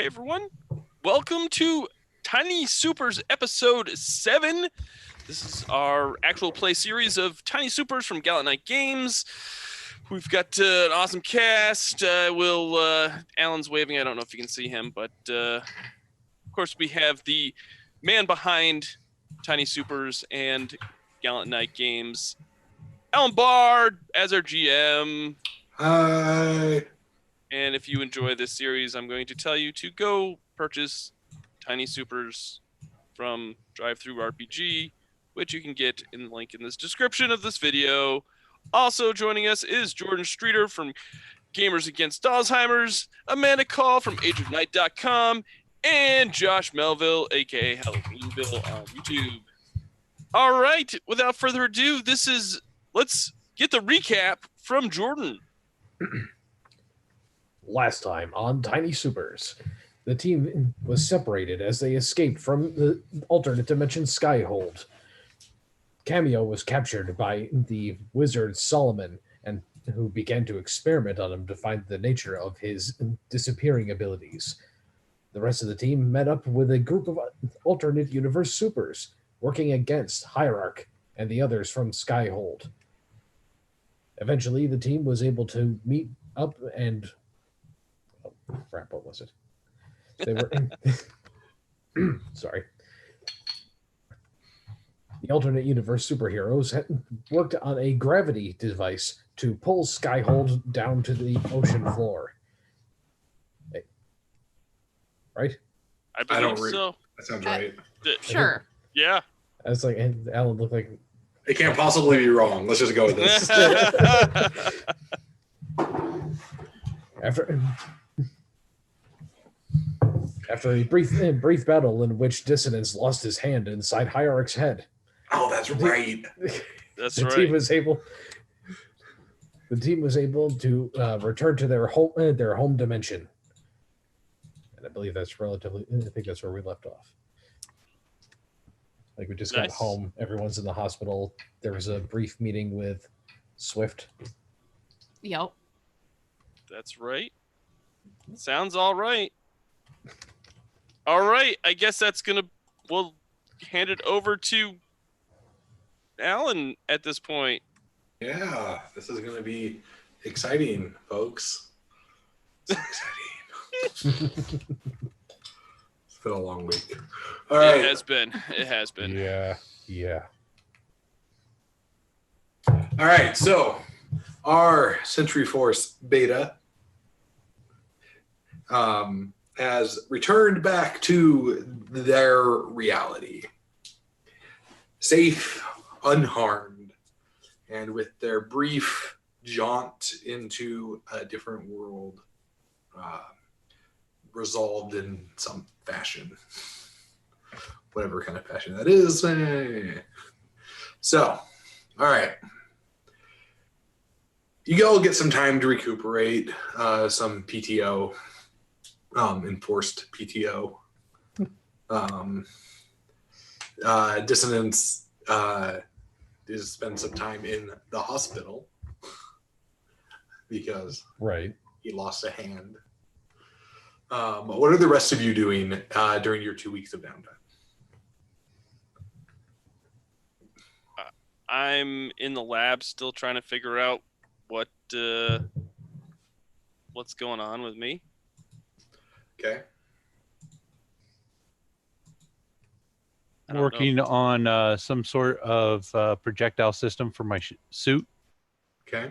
Hey everyone, welcome to Tiny Supers episode 7. This is our actual play series of Tiny Supers from Gallant Knight Games. We've got an awesome cast. Alan's waving. I don't know if you can see him, but of course we have the man behind Tiny Supers and Gallant Knight Games, Alan Bard, as our GM. Hi. And if you enjoy this series, I'm going to tell you to go purchase Tiny Supers from DriveThruRPG, which you can get in the link in this description of this video. Also joining us is Jordan Streeter from Gamers Against Alzheimer's, Amanda Call from AgeOfNight.com, and Josh Melville, aka Halloweenville on YouTube. All right, without further ado, let's get the recap from Jordan. Last time on Tiny Supers, the team was separated as they escaped from the alternate dimension Skyhold. Cameo was captured by the wizard Solomon, and who began to experiment on him to find the nature of his disappearing abilities. The rest of the team met up with a group of alternate universe supers, working against Hierarch and the others from Skyhold. Eventually, the team was able to meet up and crap, what was it? They were sorry. The alternate universe superheroes had worked on a gravity device to pull Skyhold down to the ocean floor. Hey. Right? I believe so. That sounds right. Sure. Yeah. I was like, and Alan looked like It can't possibly be wrong. Let's just go with this. After a brief battle in which Dissonance lost his hand inside Hierarch's head. Oh, that's right. That's the right. team was able to return to their home dimension. And I believe I think that's where we left off. Like we just got home, everyone's in the hospital. There was a brief meeting with Swift. Yep. That's right. Sounds all right. All right, I guess we'll hand it over to Alan at this point. Yeah, this is going to be exciting, folks. So exciting. It's been a long week. All right. It has been. Yeah. All right, so our Century Force beta has returned back to their reality, safe, unharmed, and with their brief jaunt into a different world resolved in some fashion, whatever kind of fashion that is. So, all right. You all get some time to recuperate, some PTO, enforced PTO. Dissonance is spend some time in the hospital because he lost a hand. What are the rest of you doing during your 2 weeks of downtime? I'm in the lab still trying to figure out what's going on with me. Okay. Working on some sort of projectile system for my suit. Okay.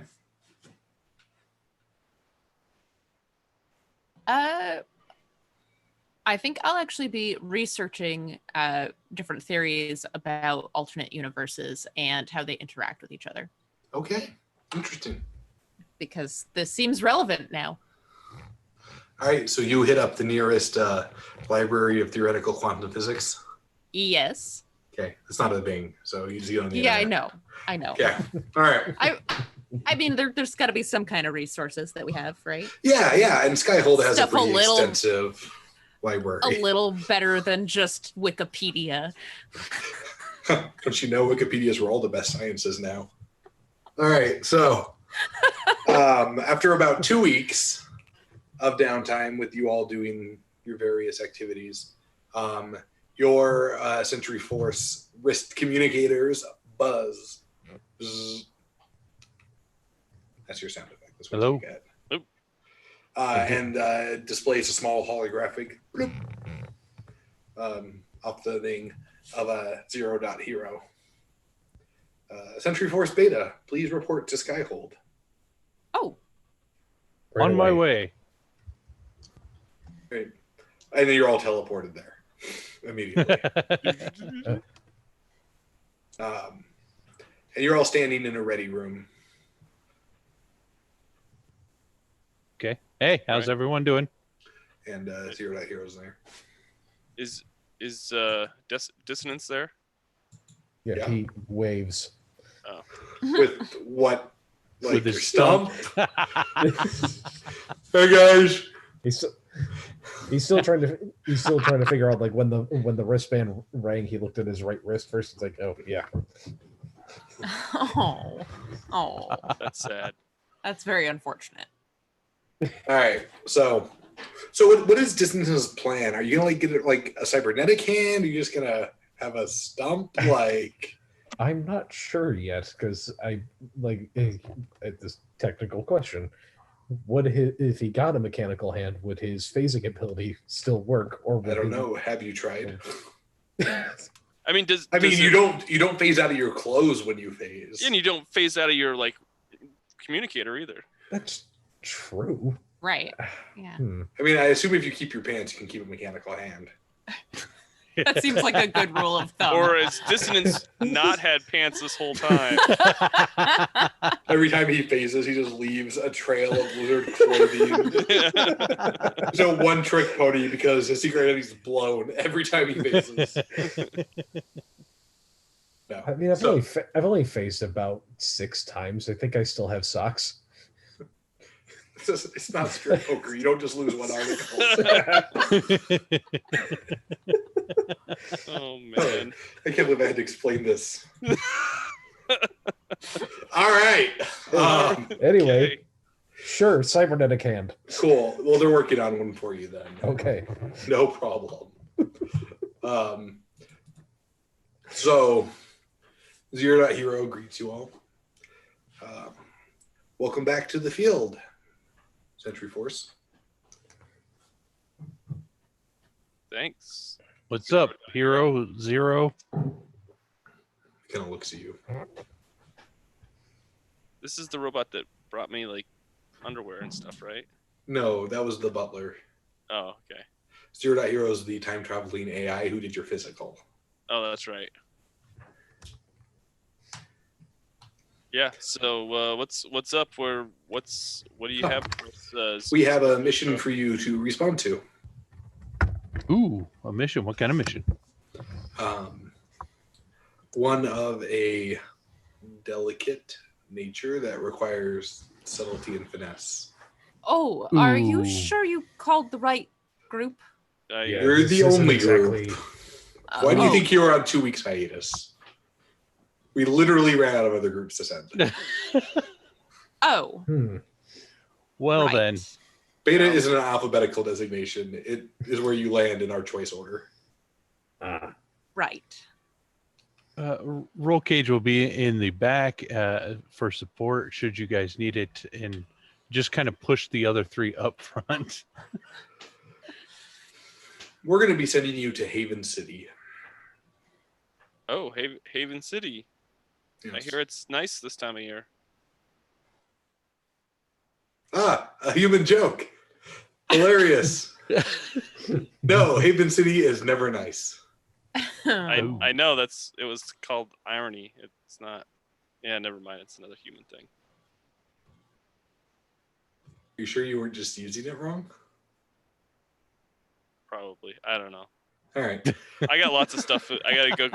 I think I'll actually be researching different theories about alternate universes and how they interact with each other. Okay. Interesting. Because this seems relevant now. All right, so you hit up the nearest library of theoretical quantum physics. Yes. Okay, it's not a thing, so you just get on the internet. I know. Okay, all right. I mean, there's got to be some kind of resources that we have, right? Yeah, and Skyhold has Stuff a pretty extensive library. A little better than just Wikipedia. Don't you know Wikipedia is where all the best science is now? All right, so after about 2 weeks of downtime with you all doing your various activities. Your Sentry Force wrist communicators buzz. Bzz. That's your sound effect. That's what Hello? you get. Oop. And displays a small holographic bloop, off the thing of a Zero.Hero. Sentry Force Beta, please report to Skyhold. Oh, Right On my away. way. Right. And then you're all teleported there immediately. And you're all standing in a ready room. Okay. Hey, how's Right. everyone doing? And Zero.Hero's there. Is Dissonance there? Yeah, Yeah. he waves. With what? Like With your his stump? Hey guys. He's still trying to figure out like when the wristband rang, he looked at his right wrist first. It's like, oh yeah. oh, That's sad. that's very unfortunate. All right. So what is Dissonance's plan? Are you gonna like get it like a cybernetic hand? Are you just gonna have a stump? Like I'm not sure yet because I like this technical question. Would if he got a mechanical hand, would his phasing ability still work? Or would I don't he- know. Have you tried? I mean, You don't phase out of your clothes when you phase. and you don't phase out of your like communicator either. That's true. Right. Yeah. I mean, I assume if you keep your pants, you can keep a mechanical hand. That seems like a good rule of thumb. Or has Dissonance not had pants this whole time? Every time he phases, he just leaves a trail of lizard clothing. So one trick pony because his secret identity's blown every time he phases. No. I mean, I've So- only phased about 6 times. I think I still have socks. It's not strip poker. You don't just lose one article. Oh man. I can't believe I had to explain this. All right. Anyway, Okay. sure, cybernetic hand. Cool. Well, they're working on one for you then. Okay. No problem. So, Zero.Hero greets you all. Welcome back to the field, Sentry Force. Thanks. What's up, Hero Zero? Kind of looks at you. This is the robot that brought me like underwear and stuff, right? No, that was the butler. Oh, okay. Zero.Hero is the time traveling AI who did your physical. Oh, that's right. Yeah. So what's up? What do you have? For us, We have a mission for you to respond to. Ooh, a mission. What kind of mission? One of a delicate nature that requires subtlety and finesse. Oh, are you Ooh. sure you called the right group? I- You're this the isn't only group. Why do you Oh. think you were on 2 weeks hiatus? We literally ran out of other groups to send. Oh, Well right. then, Beta isn't an alphabetical designation. It is where you land in our choice order. Right. roll cage will be in the back for support should you guys need it, and just kind of push the other 3 up front. We're going to be sending you to Haven City. Oh, Haven City. I Yes. hear it's nice this time of year. A human joke. Hilarious. No, Haven City is never nice. Ooh. I know it was called irony. It's not. Yeah, never mind. It's another human thing. You sure you weren't just using it wrong? Probably. I don't know. All right. I got lots of stuff. I gotta go.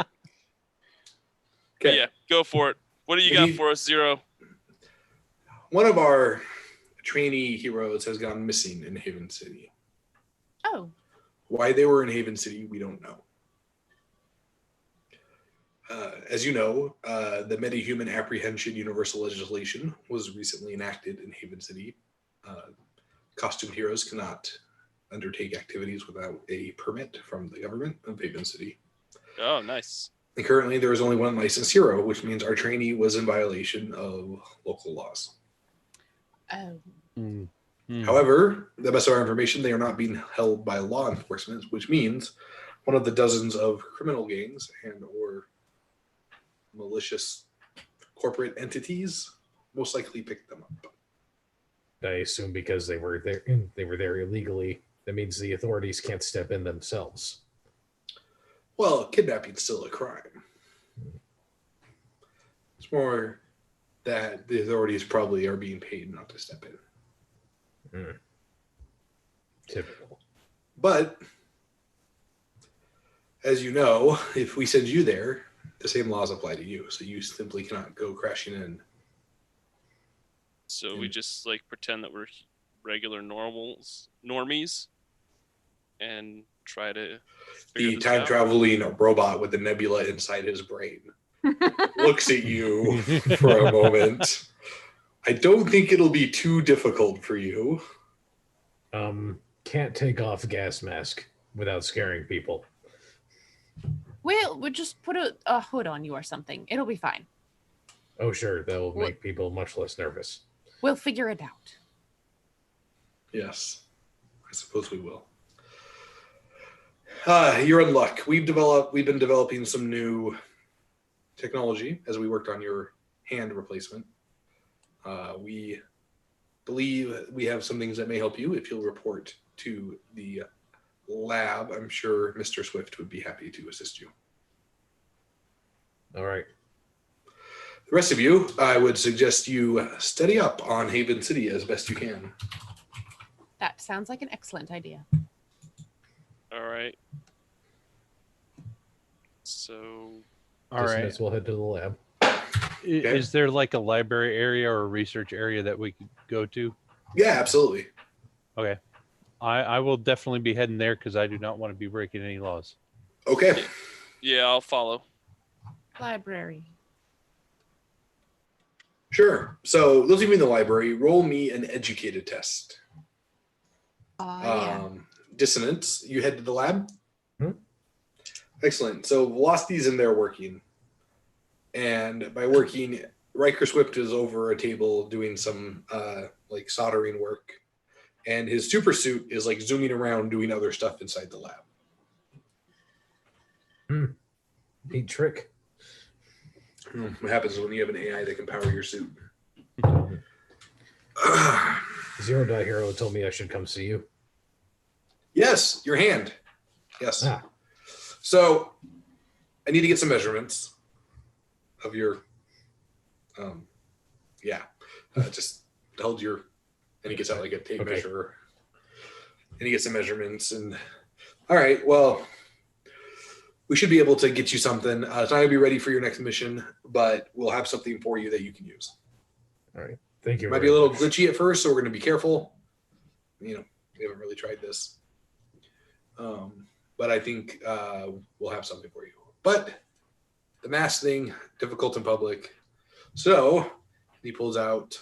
Okay. Yeah, go for it. What do you We got need- for us, Zero? One of our trainee heroes has gone missing in Haven City. Oh, Why they were in Haven City, we don't know. As you know, the Metahuman Apprehension Universal Legislation was recently enacted in Haven City. Costumed heroes cannot undertake activities without a permit from the government of Haven City. Oh, nice. And currently, there is only one licensed hero, which means our trainee was in violation of local laws. Oh, However, the best of our information, they are not being held by law enforcement, which means one of the dozens of criminal gangs and or malicious corporate entities most likely picked them up. I assume because they were there illegally. That means the authorities can't step in themselves. Well, kidnapping's still a crime. It's more that the authorities probably are being paid not to step in. Typical. But as you know, if we send you there, the same laws apply to you. So you simply cannot go crashing in. So we just like pretend that we're regular normies, and try to figure The this time out. traveling robot with the nebula inside his brain looks at you for a moment. I don't think it'll be too difficult for you. Can't take off a gas mask without scaring people. we'll just put a hood on you or something. It'll be fine. Oh, sure, that will make people much less nervous. We'll figure it out. Yes, I suppose we will. You're in luck. We've been developing some new technology as we worked on your hand replacement. We believe we have some things that may help you if you'll report to the lab. I'm sure Mr. Swift would be happy to assist you. All right. The rest of you, I would suggest you steady up on Haven City as best you can. That sounds like an excellent idea. All right. So All right. Dismiss, we'll head to the lab. Is there like a library area or a research area that we could go to? Yeah, absolutely. Okay. I will definitely be heading there because I do not want to be breaking any laws. Okay. yeah, I'll follow. Library. Sure. So those of you in the library, roll me an educated test. Yeah. Dissonance, you head to the lab? Hmm? Excellent. So Velocity's in there working. And by working, Riker Swift is over a table doing some like soldering work. And his super suit is like zooming around doing other stuff inside the lab. Neat trick. What happens when you have an AI that can power your suit? Zero Die Hero told me I should come see you. Yes, your hand. Yes. Ah, So I need to get some measurements of your, just hold your, and he gets out like a tape Okay. measure, and he gets some measurements. And all right, well, we should be able to get you something. It's not gonna be ready for your next mission, but we'll have something for you that you can use. all right. Thank you. It might be a little glitchy at first, so we're gonna be careful. You know, we haven't really tried this. But I think we'll have something for you. But the mask thing, difficult in public. So he pulls out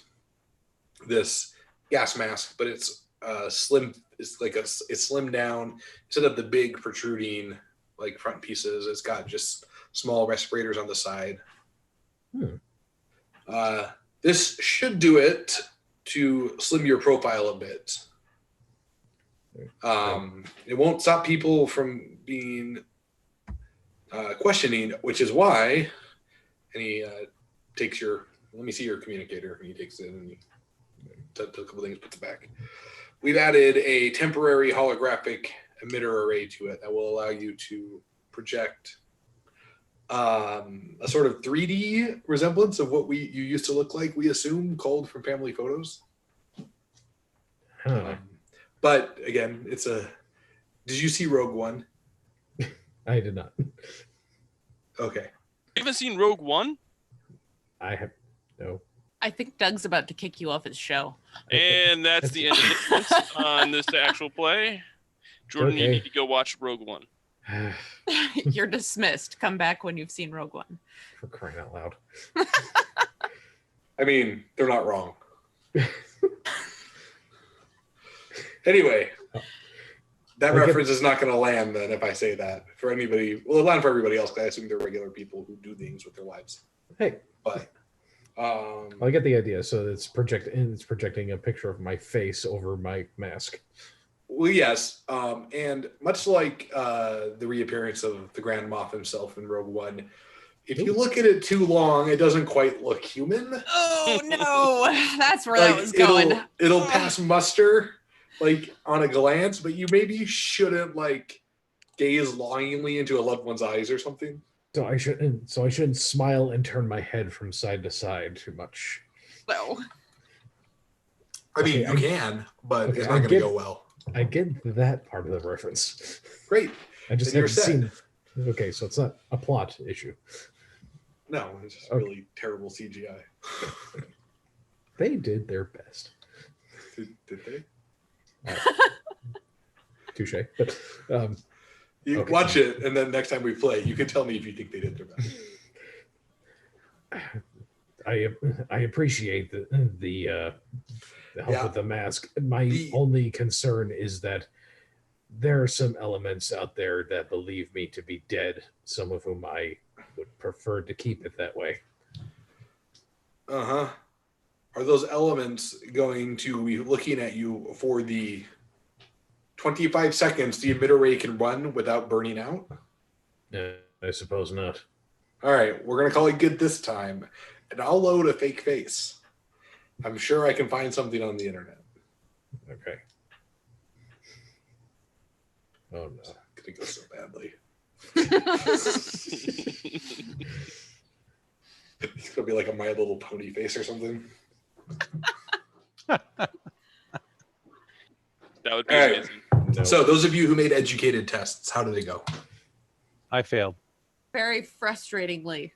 this gas mask, but it's slim. It's like it's slimmed down. Instead of the big protruding like front pieces, it's got just small respirators on the side. This should do it to slim your profile a bit. It won't stop people from being questioning, which is why, and he takes your, let me see your communicator, and he takes it and he does a couple things, puts it back. We've added a temporary holographic emitter array to it that will allow you to project a sort of 3D resemblance of what you used to look like, we assume, culled from family photos. Huh. But again, it's a. Did you see Rogue One? I did not. Okay. You haven't seen Rogue One? I have no. I think Doug's about to kick you off his show. And that's the end of this on this actual play. Jordan, you Okay. need to go watch Rogue One. You're dismissed. Come back when you've seen Rogue One. For crying out loud. I mean, they're not wrong. Anyway, That Like reference is not going to land then if I say that for anybody. Well, it'll land for everybody else because I assume they're regular people who do things with their lives. Hey, But I get the idea. So it's projecting a picture of my face over my mask. well, yes, and much like the reappearance of the Grand Moff himself in Rogue One, if you look at it too long, it doesn't quite look human. Oh no, that's where that was going. It'll pass muster like on a glance, but you maybe shouldn't like gaze longingly into a loved one's eyes or something. So I shouldn't smile and turn my head from side to side too much. No. I mean, Okay, you can, but okay, it's I not going to get- go well. I get that part of the reference. Great. I just Then you're haven't seen. set. Okay, so it's not a plot issue. No, it's just Okay. really terrible CGI. They did their best. Did they? Touche. But You Okay. watch it, and then next time we play, you can tell me if you think they did their best. I appreciate the help Yeah. with the mask. My The- only concern is that there are some elements out there that believe me to be dead. Some of whom I would prefer to keep it that way. Uh-huh. Are those elements going to be looking at you for the 25 seconds the emitter ray can run without burning out? I suppose not. All right, we're going to call it good this time, and I'll load a fake face. I'm sure I can find something on the internet. Okay. Oh no. It's going to go so badly. It's going to be like a My Little Pony face or something. That would be All right. amazing. No. So those of you who made educated tests, how did they go? I failed. Very frustratingly.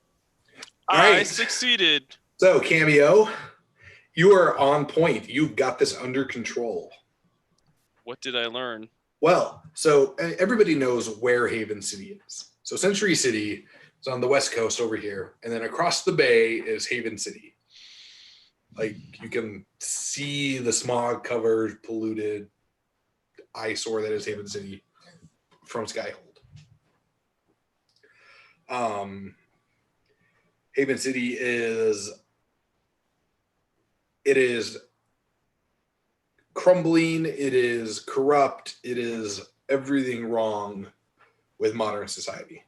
I Right. succeeded. So Cameo, you are on point. You've got this under control. What did I learn? Well, so everybody knows where Haven City is. So Century City is on the west coast over here, and then across the bay is Haven City. Like you can see the smog-covered, polluted eyesore that is Haven City from Skyhold. Haven City is crumbling, it is corrupt, it is everything wrong with modern society.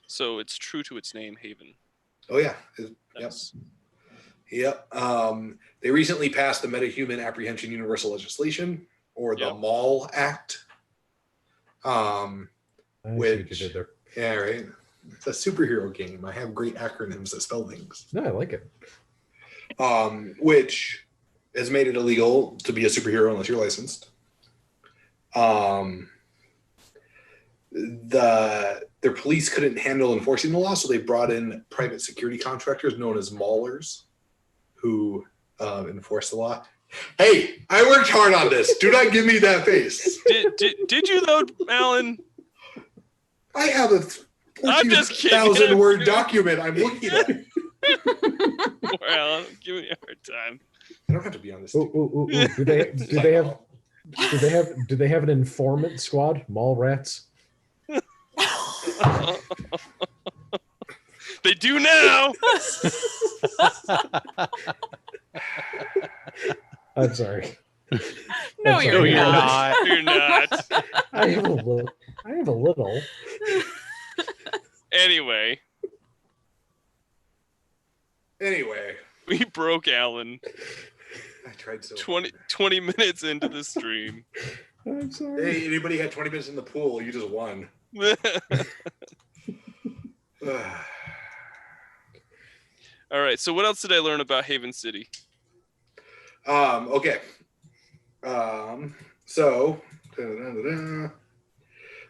So it's true to its name, Haven. Oh yeah. Yep. That's Yep. They recently passed the Metahuman Apprehension Universal Legislation, or the Yep. MAUL Act. I see what which- you did there. Yeah, right. It's a superhero game. I have great acronyms that spell things. No, I like it. Which has made it illegal to be a superhero unless you're licensed. Their police couldn't handle enforcing the law, so they brought in private security contractors known as maulers who enforce the law. Hey, I worked hard on this. Do not give me that face. did you though, Alan? I have a I'm just kidding. 14,000 word document I'm looking at. Poor Alan, give me a hard time. I don't have to be on this. Ooh, ooh, ooh, ooh. Do they have an informant squad? Mall rats? They do now. I'm sorry. No, I'm you're sorry. You're not. not. You're not. I have a little. Anyway, Anyway, we broke Alan I tried so 20 minutes into the stream. I'm sorry. Hey, anybody had 20 minutes in the pool? You just won. All right. So what else did I learn about Haven City? Okay. So, all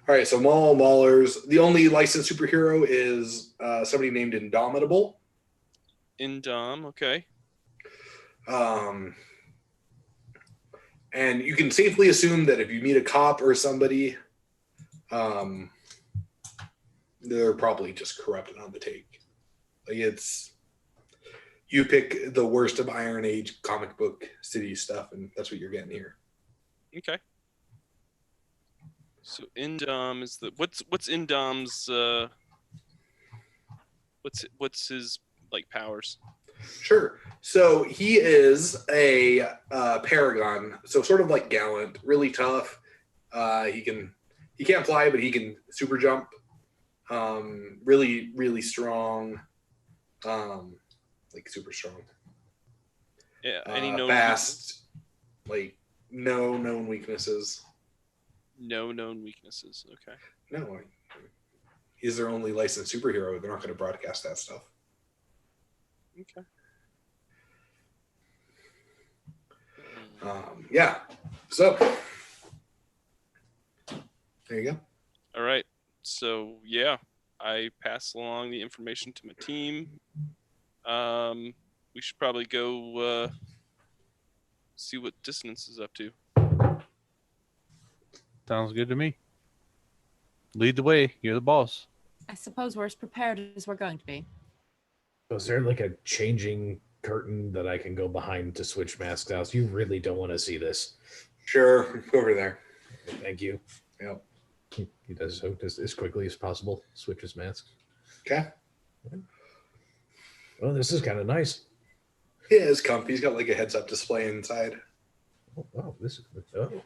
right. So Maulers. The only licensed superhero is somebody named Indomitable. Indom. Okay. And you can safely assume that if you meet a cop or somebody, they're probably just corrupt and on the take. Like you pick the worst of Iron Age comic book city stuff, and that's what you're getting here. Okay. So Indom is the what's Indom's what's his like powers? Sure. So he is a paragon. So sort of like Gallant, really tough. He can't fly, but he can super jump. Really, really strong. Like super strong. Yeah, any known fast. Like no known weaknesses. No known weaknesses. Okay. No, he's their only licensed superhero. They're not going to broadcast that stuff. Okay. Yeah. So there you go. All right. So yeah, I pass along the information to my team. We should probably go see what Dissonance is up to. Sounds good to me. Lead the way. You're the boss. I suppose we're as prepared as we're going to be. Was there like a changing curtain that I can go behind to switch masks out? You really don't want to see this. Sure. Go over there. Thank you. Yep. He does so just as quickly as possible. Switches masks. Okay. Well, this is kind of nice. Yeah, it's comfy. He's got like a heads-up display inside. Oh, this is cool.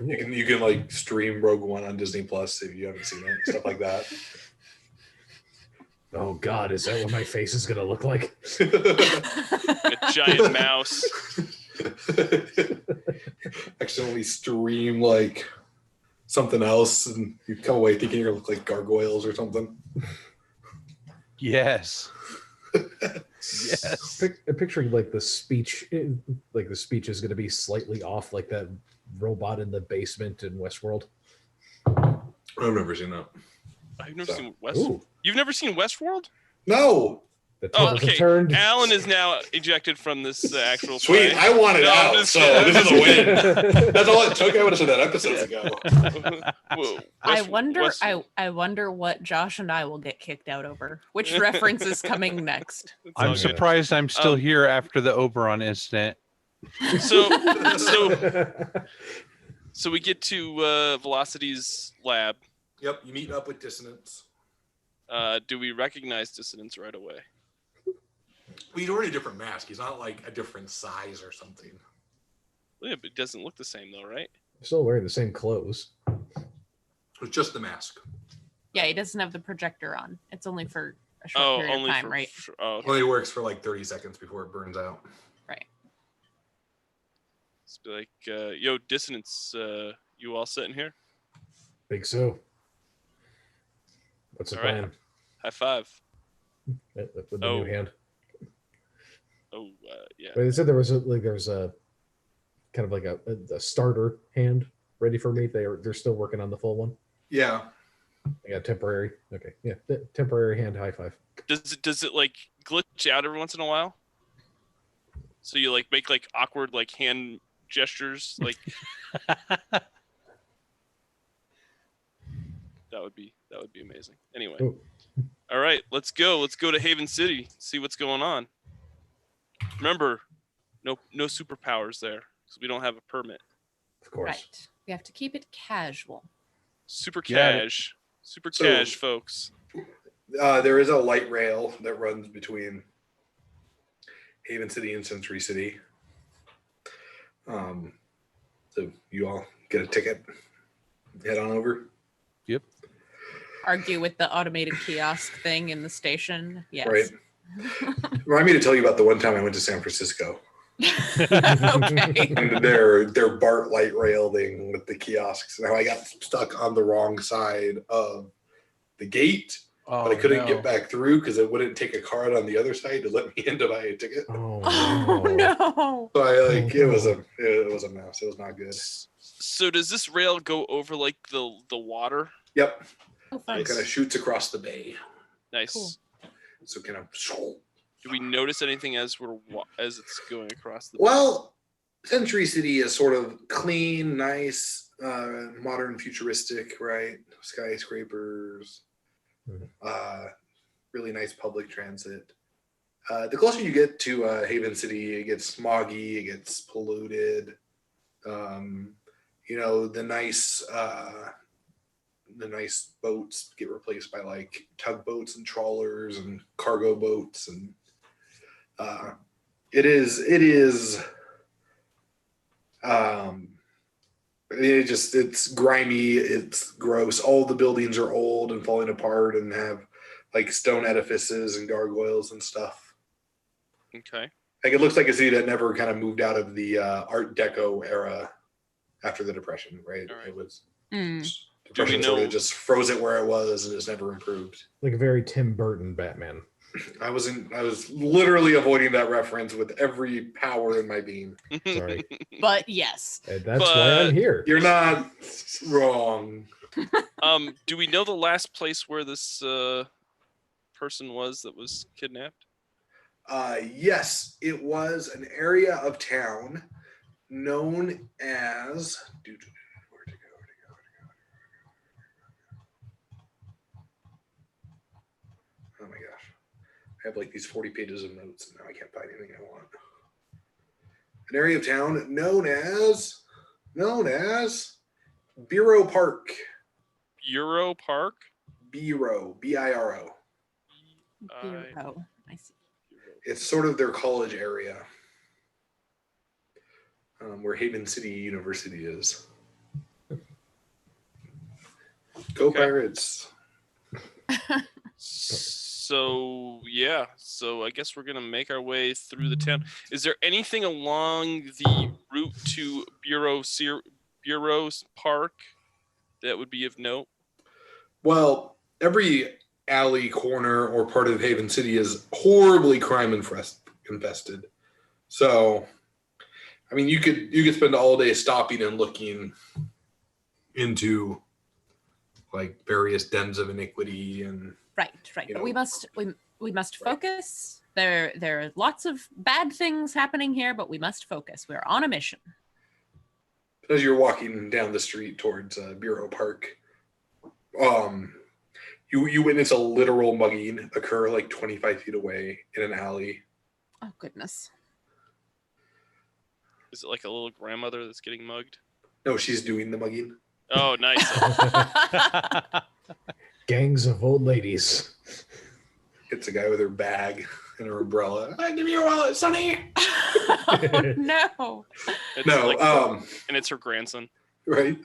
You can like stream Rogue One on Disney Plus if you haven't seen it, stuff like that. Oh God, is that what my face is gonna look like? A giant mouse. Accidentally stream like something else, and you come away thinking you're gonna look like gargoyles or something. Yes. Yes. Picturing like the speech is gonna be slightly off, like that robot in the basement in Westworld. I've never seen that. I've never So- seen Westworld. Ooh, You've never seen Westworld? No. the Oh, tables have okay. turned. Alan is now ejected from this actual Sweet. play. I wanted No, I'm out, just so kidding. this is a win. That's all it took. I would have said that episodes ago. Whoa, I West- wonder. West- I wonder what Josh and I will get kicked out over. Which reference is coming next? It's all I'm good. surprised I'm still here after the Oberon incident. So we get to Velocity's lab. Yep. You meet up with Dissonance. Do we recognize Dissonance right away? Well, he's already a different mask. He's not like a different size or something. Yeah, but it doesn't look the same though, right? Still wearing the same clothes. It's just the mask. Yeah, he doesn't have the projector on. It's only for a short period of time, right? Only works for like 30 seconds before it burns out. Right. It's be like, yo, Dissonance, you all sitting here? Think so. What's the All right. plan? High five. With the Oh. new hand. Oh, yeah. But they said there was a kind of like a starter hand ready for me. They're still working on the full one. Yeah. I got temporary. Okay, yeah, temporary hand high five. Does it like glitch out every once in a while? So you like make like awkward like hand gestures like that would be amazing. Anyway. Ooh. All right, let's go. Let's go to Haven City, see what's going on. Remember, no superpowers there because we don't have a permit. Of course. Right. We have to keep it casual. Super Got it. cash. Super So- cash, folks. There is a light rail that runs between Haven City and Century City. So you all get a ticket, head on over. Yep. Argue with the automated kiosk thing in the station. Yes. Right. Remind me to tell you about the one time I went to San Francisco Okay. and their BART light rail thing with the kiosks. And how I got stuck on the wrong side of the gate, Oh, but I couldn't no. get back through because it wouldn't take a card on the other side to let me in to buy a ticket. Oh, Oh no. So I like Oh, it was no. a mess. It was not good. So does this rail go over like the water? Yep. Oh, It fun. kind of shoots across the bay. Nice. Cool. So kind of. Do we notice anything as as it's going across the? Well, Century City is sort of clean, nice, modern, futuristic, right? Skyscrapers, really nice public transit. The closer you get to Haven City, it gets smoggy, it gets polluted. the nice boats get replaced by like tugboats and trawlers and cargo boats, and it's grimy, it's gross. All the buildings are old and falling apart and have like stone edifices and gargoyles and stuff. Okay. Like it looks like a city that never kind of moved out of the Art Deco era after the Depression, right? All right. It was Mm. Depression sort know- of just froze it where it was and it's never improved. Like a very Tim Burton Batman. I was literally avoiding that reference with every power in my being. Sorry. But yes. And that's why I'm here. You're not wrong. Do we know the last place where this person was that was kidnapped? Yes, it was an area of town known as. Where'd it go? Oh my gosh. I have like these 40 pages of notes and now I can't find anything I want. An area of town known as Biro Park. Euro Park? Biro, B-I-R-O. Bureau. I see. It's sort of their college area, where Haven City University is. Go Okay. Pirates! So yeah, so I guess we're gonna make our way through the town. Is there anything along the route to Bureau's Park that would be of note? Well, every alley, corner, or part of Haven City is horribly crime infested. So, I mean, you could spend all day stopping and looking into like various dens of iniquity and. Right. You But know. we must focus. There are lots of bad things happening here, but we must focus. We're on a mission. As you're walking down the street towards Bureau Park, you witness a literal mugging occur like 25 feet away in an alley. Oh goodness. Is it like a little grandmother that's getting mugged? No, she's doing the mugging. Oh, nice. Gangs of old ladies. It's a guy with her bag and her umbrella. Give me your wallet, Sonny. Oh, no. It's No, like- and it's her grandson. right?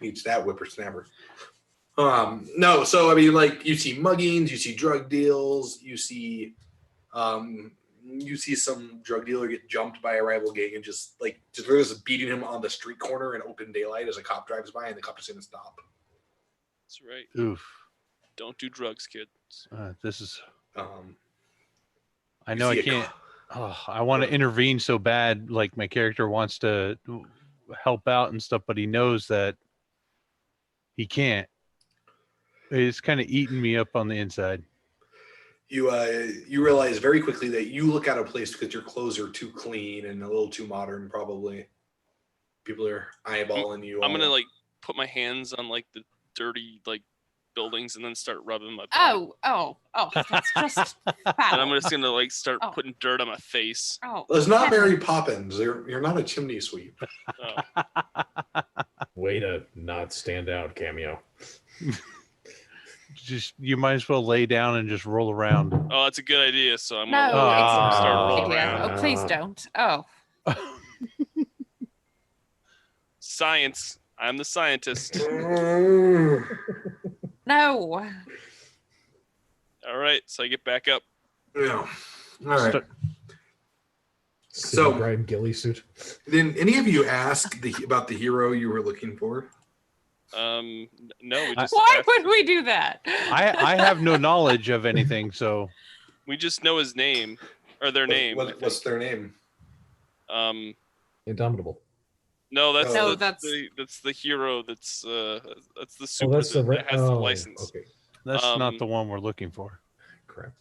Each that whippersnapper. No, so I mean, like you see muggings, you see drug deals, you see some drug dealer get jumped by a rival gang and just beating him on the street corner in open daylight as a cop drives by and the cop is going to stop. That's right. Oof. Don't do drugs, kids. This is. Um, I you know I see a can't. co- I want to intervene so bad. Like my character wants to help out and stuff, but he knows that he can't. It's kind of eating me up on the inside. You realize very quickly that you look out of place because your clothes are too clean and a little too modern, probably. People are eyeballing you. I'm all. gonna like put my hands on like the dirty like buildings and then start rubbing my body. Oh, that's just And foul. I'm just gonna like start Oh. putting dirt on my face. Oh, Well, it's not heaven. Mary Poppins. You're not a chimney sweep. Oh. Way to not stand out, Cameo. Just you might as well lay down and just roll around. Oh, that's a good idea. So I'm No, gonna Ah. start it's rolling a around. idea. Oh, please don't. Oh, Science. I'm the scientist. no. All right, so I get back up. Yeah. All right. Start- So- Brian Gilly suit. Did any of you ask about the hero you were looking for? No, we just Why asked- would we do that? I have no knowledge of anything, so we just know his name or their name. I What's their name? think. Indomitable. No, that's No, that's the hero. That's the super That's the that has the license. Okay, that's not Um, the one we're looking for. crap.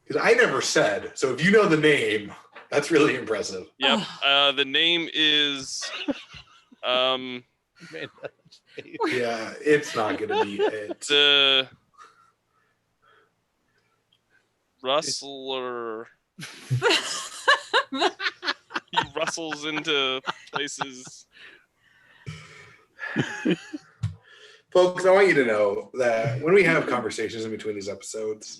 Because I never said. So if you know the name, that's really impressive. Yep. The name is Yeah, it's not gonna be it. the Rustler. He rustles into places. Folks, I want you to know that when we have conversations in between these episodes,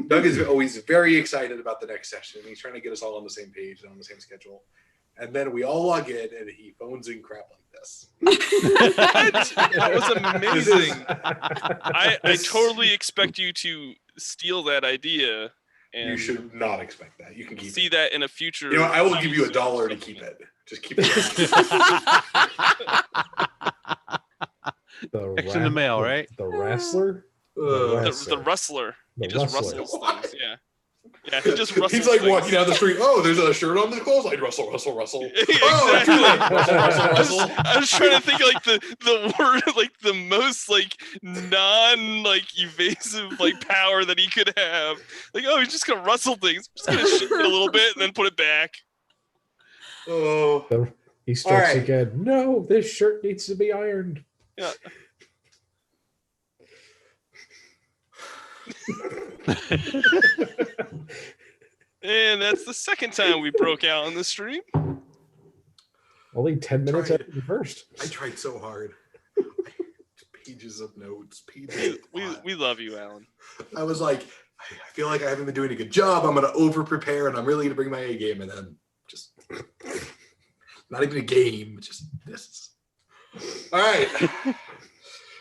Doug is always very excited about the next session. He's trying to get us all on the same page and on the same schedule. And then we all log in and he phones in crap like this. That was amazing. I totally expect you to steal that idea and You should not expect that. You can keep see it. that in a future. You know, I will give you $1 to keep it. Just keep it. The X in the mail, right? The wrestler. The rustler. He The just rustler. rustles What? things. Yeah. Yeah, he just rustles He's like things. walking down the street. Oh, there's a shirt on the clothesline. Rustle, rustle, rustle. Exactly. Oh, too late. Rustle, rustle, rustle. I was trying to think like the word like the most like non like evasive like power that he could have. Like, oh, he's just gonna rustle things. Just gonna shake it a little bit and then put it back. Oh, He starts right. again. No, this shirt needs to be ironed. Yeah. And that's the second time we broke out on the stream. Only 10 minutes Tried. after the first. I tried so hard. Pages of notes. Pages. We, of we, plot. we love you, Alan. I was like, I feel like I haven't been doing a good job. I'm going to over prepare and I'm really going to bring my A game. And then just not even a game, just this. All right.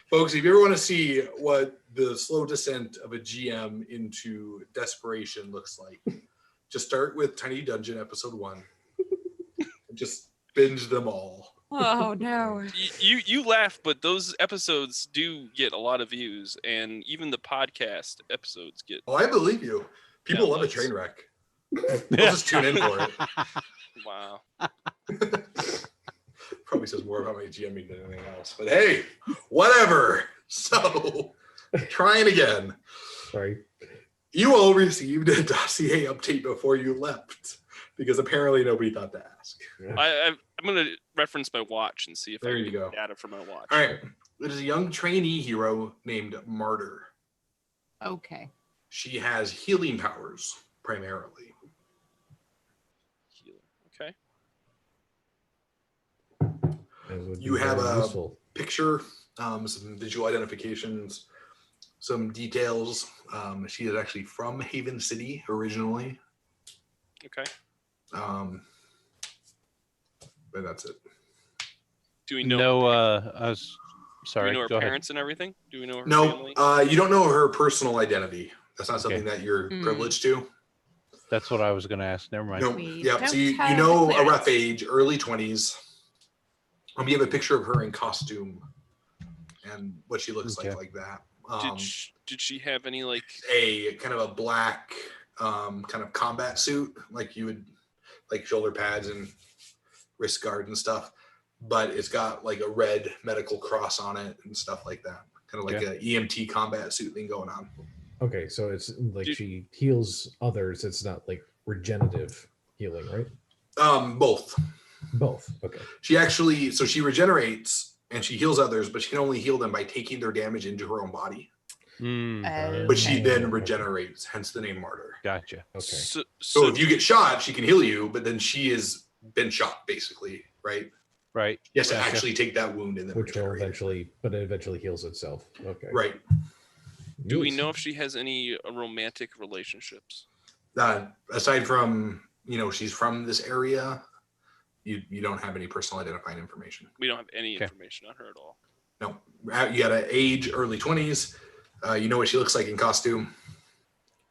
Folks, if you ever want to see what the slow descent of a GM into desperation looks like, just start with Tiny Dungeon episode 1. And just binge them all. Oh no. You laugh, but those episodes do get a lot of views, and even the podcast episodes get. Oh, I believe you. People love a Downloads. train wreck. They'll just tune in for it. Wow. Probably says more about my GMing than anything else. But hey, whatever. So, trying again. Sorry. You all received a dossier update before you left because apparently nobody thought to ask. I'm gonna reference my watch and see if There I you can go. get data from my watch. All right. It is a young trainee hero named Martyr. Okay. She has healing powers primarily. Okay. That would You be have very a- useful. Picture, some visual identifications, some details. She is actually from Haven City originally. Okay. But that's it. Do we know? No, I was do we sorry. know her Go ahead. parents and everything? Do we know her No, family? you don't know her personal identity. That's not something Okay. that you're Hmm. privileged to. That's what I was going to ask. Never mind. No, We yeah. don't So you have know the a rough clearance. age, early 20s. You have a picture of her in costume and what she looks Okay. like that. Did she have any like? A kind of a black kind of combat suit, like you would like shoulder pads and wrist guard and stuff, but it's got like a red medical cross on it and stuff like that. Kind of like Okay. a EMT combat suit thing going on. Okay, so it's like Dude. she heals others. It's not like regenerative healing, right? Both. Both. Okay. She actually, so she regenerates and she heals others, but she can only heal them by taking their damage into her own body. Mm, But she then Okay. regenerates, hence the name Martyr. gotcha. Okay. So if you get shot, she can heal you, but then she has been shot, basically, right? Right. She has to Gotcha. actually take that wound and then Which will regenerate it. eventually, but it eventually heals itself. Okay. Right. do we Neat. know if she has any romantic relationships? Aside from, she's from this area, you don't have any personal identifying information. We don't have any Okay. information on her at all. No. You got an age, early 20s. You know what she looks like in costume.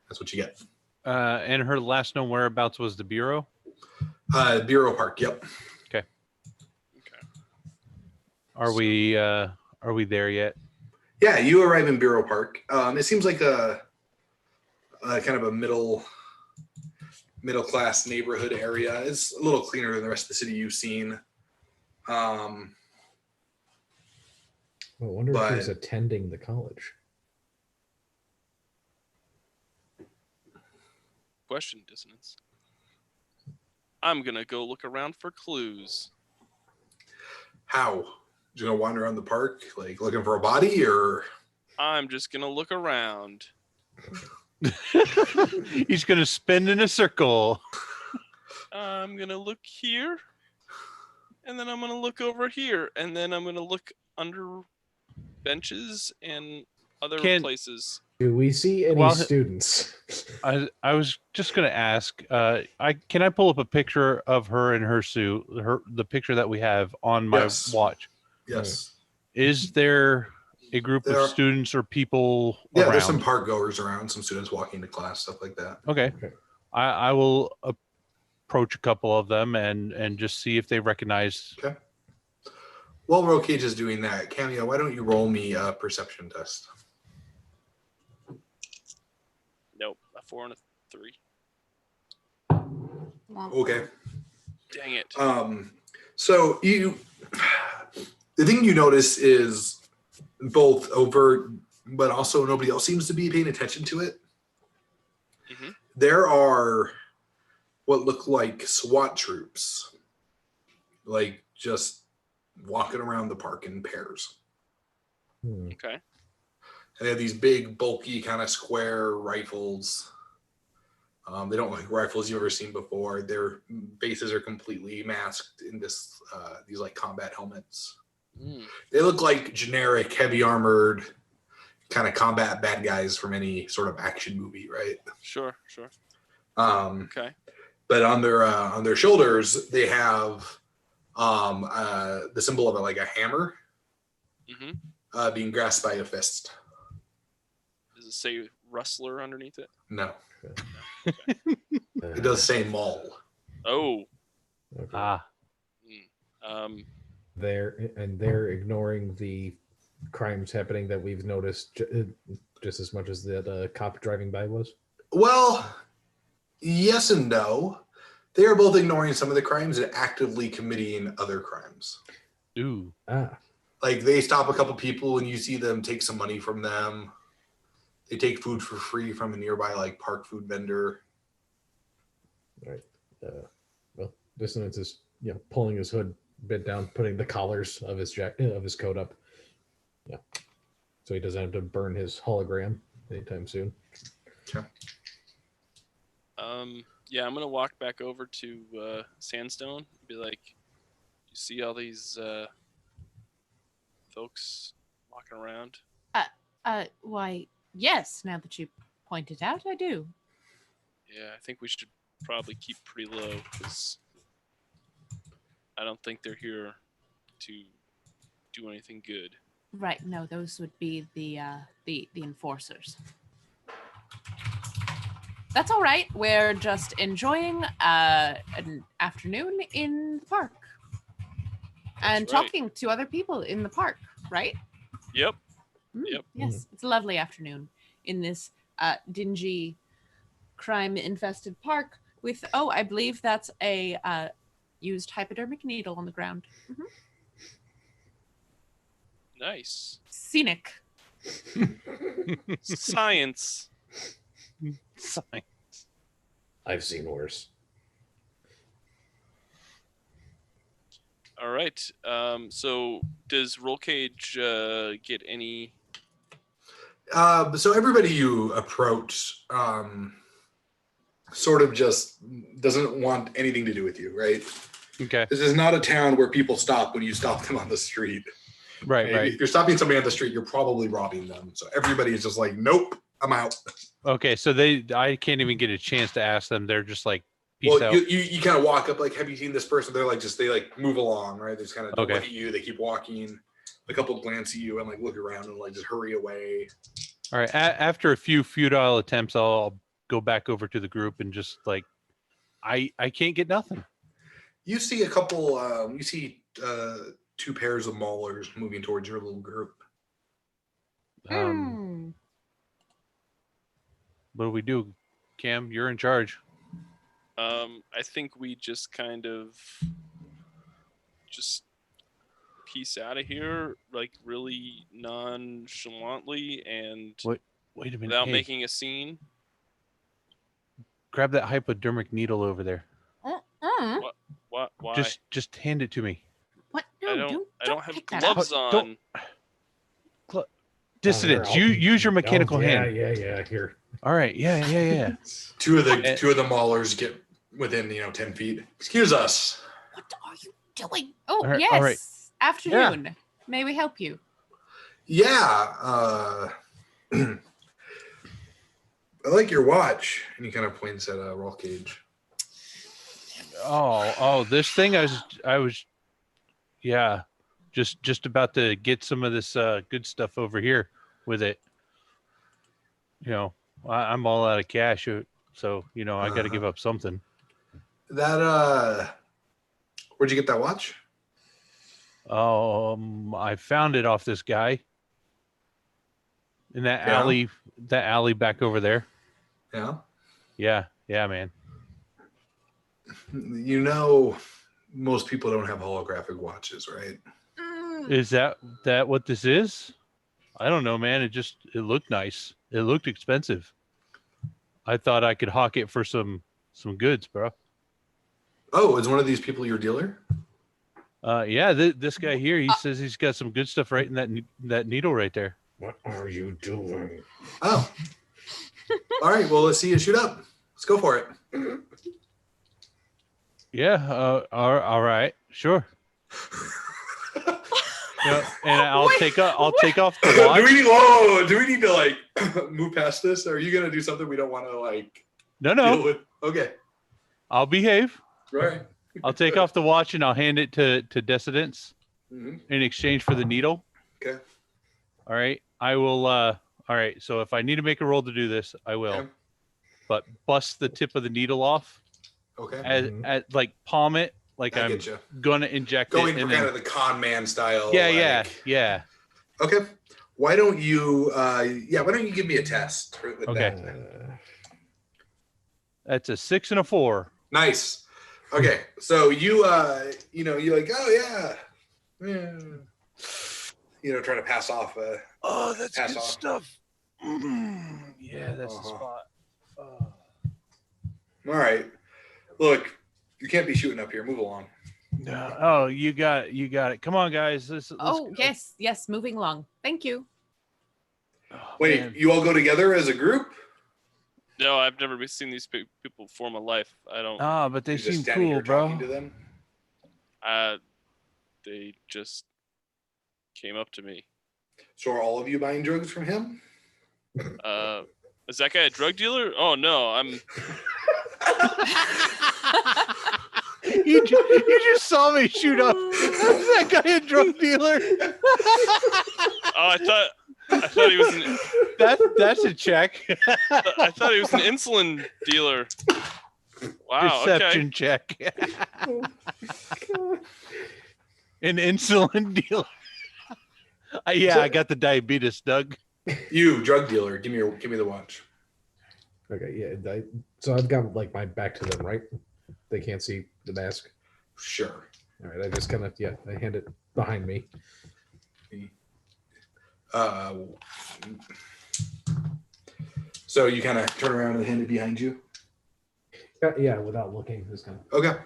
That's what you get. And her last known whereabouts was the Bureau. Bureau Park. Yep. Okay. Are we there yet? Yeah, you arrive in Bureau Park. It seems like a kind of a middle class neighborhood area. It's a little cleaner than the rest of the city you've seen. I wonder if but- he's attending the college. Question dissonance. I'm gonna go look around for clues. How? You gonna wander around the park, like looking for a body, or I'm just gonna look around. He's going to spin in a circle. I'm gonna look here, and then I'm gonna look over here, and then I'm gonna look under benches and other places. Do we see any Well, students? I was just gonna ask. Can I pull up a picture of her in her suit, the picture that we have on my Yes. watch? Yes. Is there a group There of are- students or people Yeah, around? there's some park goers around, some students walking to class, stuff like that. Okay. Okay. I will approach a couple of them and just see if they recognize. Okay. While Roll Cage is doing that, Cameo, why don't you roll me a perception test? Nope, a 4 and a 3. Okay. Dang it. So the thing you notice is both overt, but also nobody else seems to be paying attention to it. Mm-hmm. There are what look like SWAT troops, like just walking around the park in pairs. Okay. And they have these big, bulky, kind of square rifles. They don't look like rifles you've ever seen before. Their faces are completely masked in these like combat helmets. Mm. They look like generic, heavy armored, kind of combat bad guys from any sort of action movie, right? Sure. Okay. But on their shoulders, they have the symbol of like a hammer Mm-hmm. being grasped by a fist. Does it say rustler underneath it? No, it does say maul. Oh. Okay. Ah, They're ignoring the crimes happening that we've noticed just as much as the cop driving by was. Well, yes and no. They are both ignoring some of the crimes and actively committing other crimes. ooh. Like they stop a couple people and you see them take some money from them. They take food for free from a nearby like park food vendor. Right. Well, Dissonance is pulling his hood bit down, putting the collars of his coat up. Yeah. So he doesn't have to burn his hologram anytime soon. Yeah, I'm gonna walk back over to Sandstone and be like, you see all these folks walking around? Why, yes, now that you point it out, I do. Yeah, I think we should probably keep pretty low because I don't think they're here to do anything good. Right, no, those would be the enforcers. That's all right. We're just enjoying an afternoon in the park and That's right. talking to other people in the park, right? Yep. Mm, Yep. Yes, it's a lovely afternoon in this dingy, crime-infested park with, I believe that's a used hypodermic needle on the ground. Mhm. Nice. Scenic. Science. Science. I've seen worse. All right. So does Roll Cage get any? So everybody you approach sort of just doesn't want anything to do with you, right? Okay. This is not a town where people stop when you stop them on the street. Right. Right. If you're stopping somebody on the street, you're probably robbing them. So everybody is just like, nope, I'm out. Okay. So I can't even get a chance to ask them. They're just like, peace Well, out. you kind of walk up like, have you seen this person? They're like, they move along, right? They just kind of Okay. look at you. They keep walking. A couple glance at you and like look around and like just hurry away. All right. After a few futile attempts, I'll go back over to the group and just like, I can't get nothing. You see a couple. You see two pairs of maulers moving towards your little group. What do we do? Cam, you're in charge. I think we just kind of just piece out of here, like really nonchalantly and Wait a minute. without Hey, making a scene. grab that hypodermic needle over there. What? Why? Just hand it to me. What? No, I don't have pick that up. gloves Don't- on. Dissidents, Here, you I'll- use your mechanical yeah, hand. Yeah. Here. All right. Yeah. Two of the maulers get within 10 feet. Excuse us. What are you doing? Oh, All right, yes. all right. Afternoon. May we help you? Yeah. I like your watch. And he kind of points at a roll cage. Oh, this thing. I was, yeah, just about to get some of this good stuff over here with it. I'm all out of cash, so I got to give up something. That where'd you get that watch? I found it off this guy in that alley back over there. Yeah. Yeah, man. Most people don't have holographic watches, right? Is that what this is? I don't know, man. It looked nice. It looked expensive. I thought I could hawk it for some goods, bro. Oh, is one of these people your dealer? Yeah, this guy here, he says he's got some good stuff right in that needle right there. What are you doing? Oh. All right, well, let's see you shoot up. Let's go for it. Yeah, all right, sure. And I'll take off the watch. Do we need to like move past this? Are you gonna do something we don't want to like deal No, with? Okay. I'll behave. Right. I'll take off the watch and I'll hand it to Decadence Mhm. in exchange for the needle. Okay. All right. I will all right, so if I need to make a roll to do this, I will. Okay. But bust the tip of the needle off Okay. at like palm it like I I'm get you. gonna inject Going it for and kind then, of the con man style. yeah. Okay. Why don't you give me a test with Okay. that? That's a 6 and a 4. Nice. Okay. So you're like, oh yeah. Trying to pass off Oh, that's Pass good off. stuff. Yeah, that's the Uh-huh. spot. all right. Look, you can't be shooting up here. Move along. No. Oh, you got it. Come on, guys. Let's Oh, go. yes. Moving along. Thank you. Oh, Wait, man. you all go together as a group? No, I've never seen these people before in my life. I don't. Ah, but they You're just seem standing cool, here bro. talking to them? They just came up to me. So are all of you buying drugs from him? Is that guy a drug dealer? Oh no, I'm. You just saw me shoot up. Is that guy a drug dealer? Oh, I thought he was an. That's a check. I thought he was an insulin dealer. Wow. Perception check. An insulin dealer. Yeah, I got the diabetes, Doug. You, drug dealer, give me the watch. Okay, yeah. So I've got like my back to them, right? They can't see the mask. Sure. All right, I just kind of I hand it behind me. So you kind of turn around and hand it behind you. Yeah, without looking, just kind of. Okay.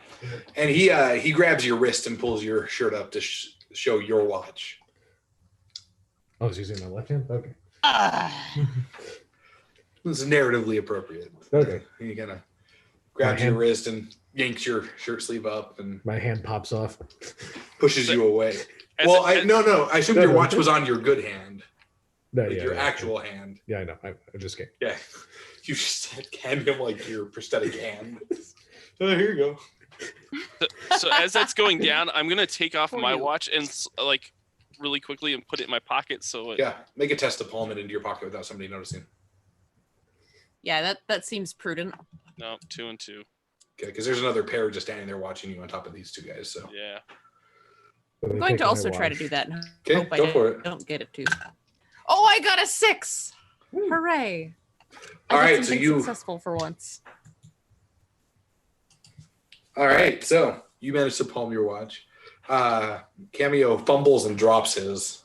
And he grabs your wrist and pulls your shirt up to show your watch. Oh, he's using my left hand. Okay. This is narratively appropriate. Okay. He kind of grabs your wrist and yanks your shirt sleeve up and My hand pops off. pushes you away. As Well, a- no. I assume your watch was on your good hand, No, like yeah, your yeah, actual hand. Yeah, I know. I just can't. Yeah. You just hand him like your prosthetic hand. Oh, here you go. So as that's going down, I'm gonna take off For my you. watch and like really quickly and put it in my pocket. So it, Yeah. Make a test to palm it into your pocket without somebody noticing. Yeah, that seems prudent. no, 2 and 2. Okay, because there's another pair just standing there watching you on top of these two guys. So Yeah. So I'm they going take to my also try to watch. do that. And okay, hope I go for it. don't get it too. Oh, I got a 6! Woo. Hooray! All I did right, so something you- successful for once. All right, so you managed to palm your watch. Cameo fumbles and drops his.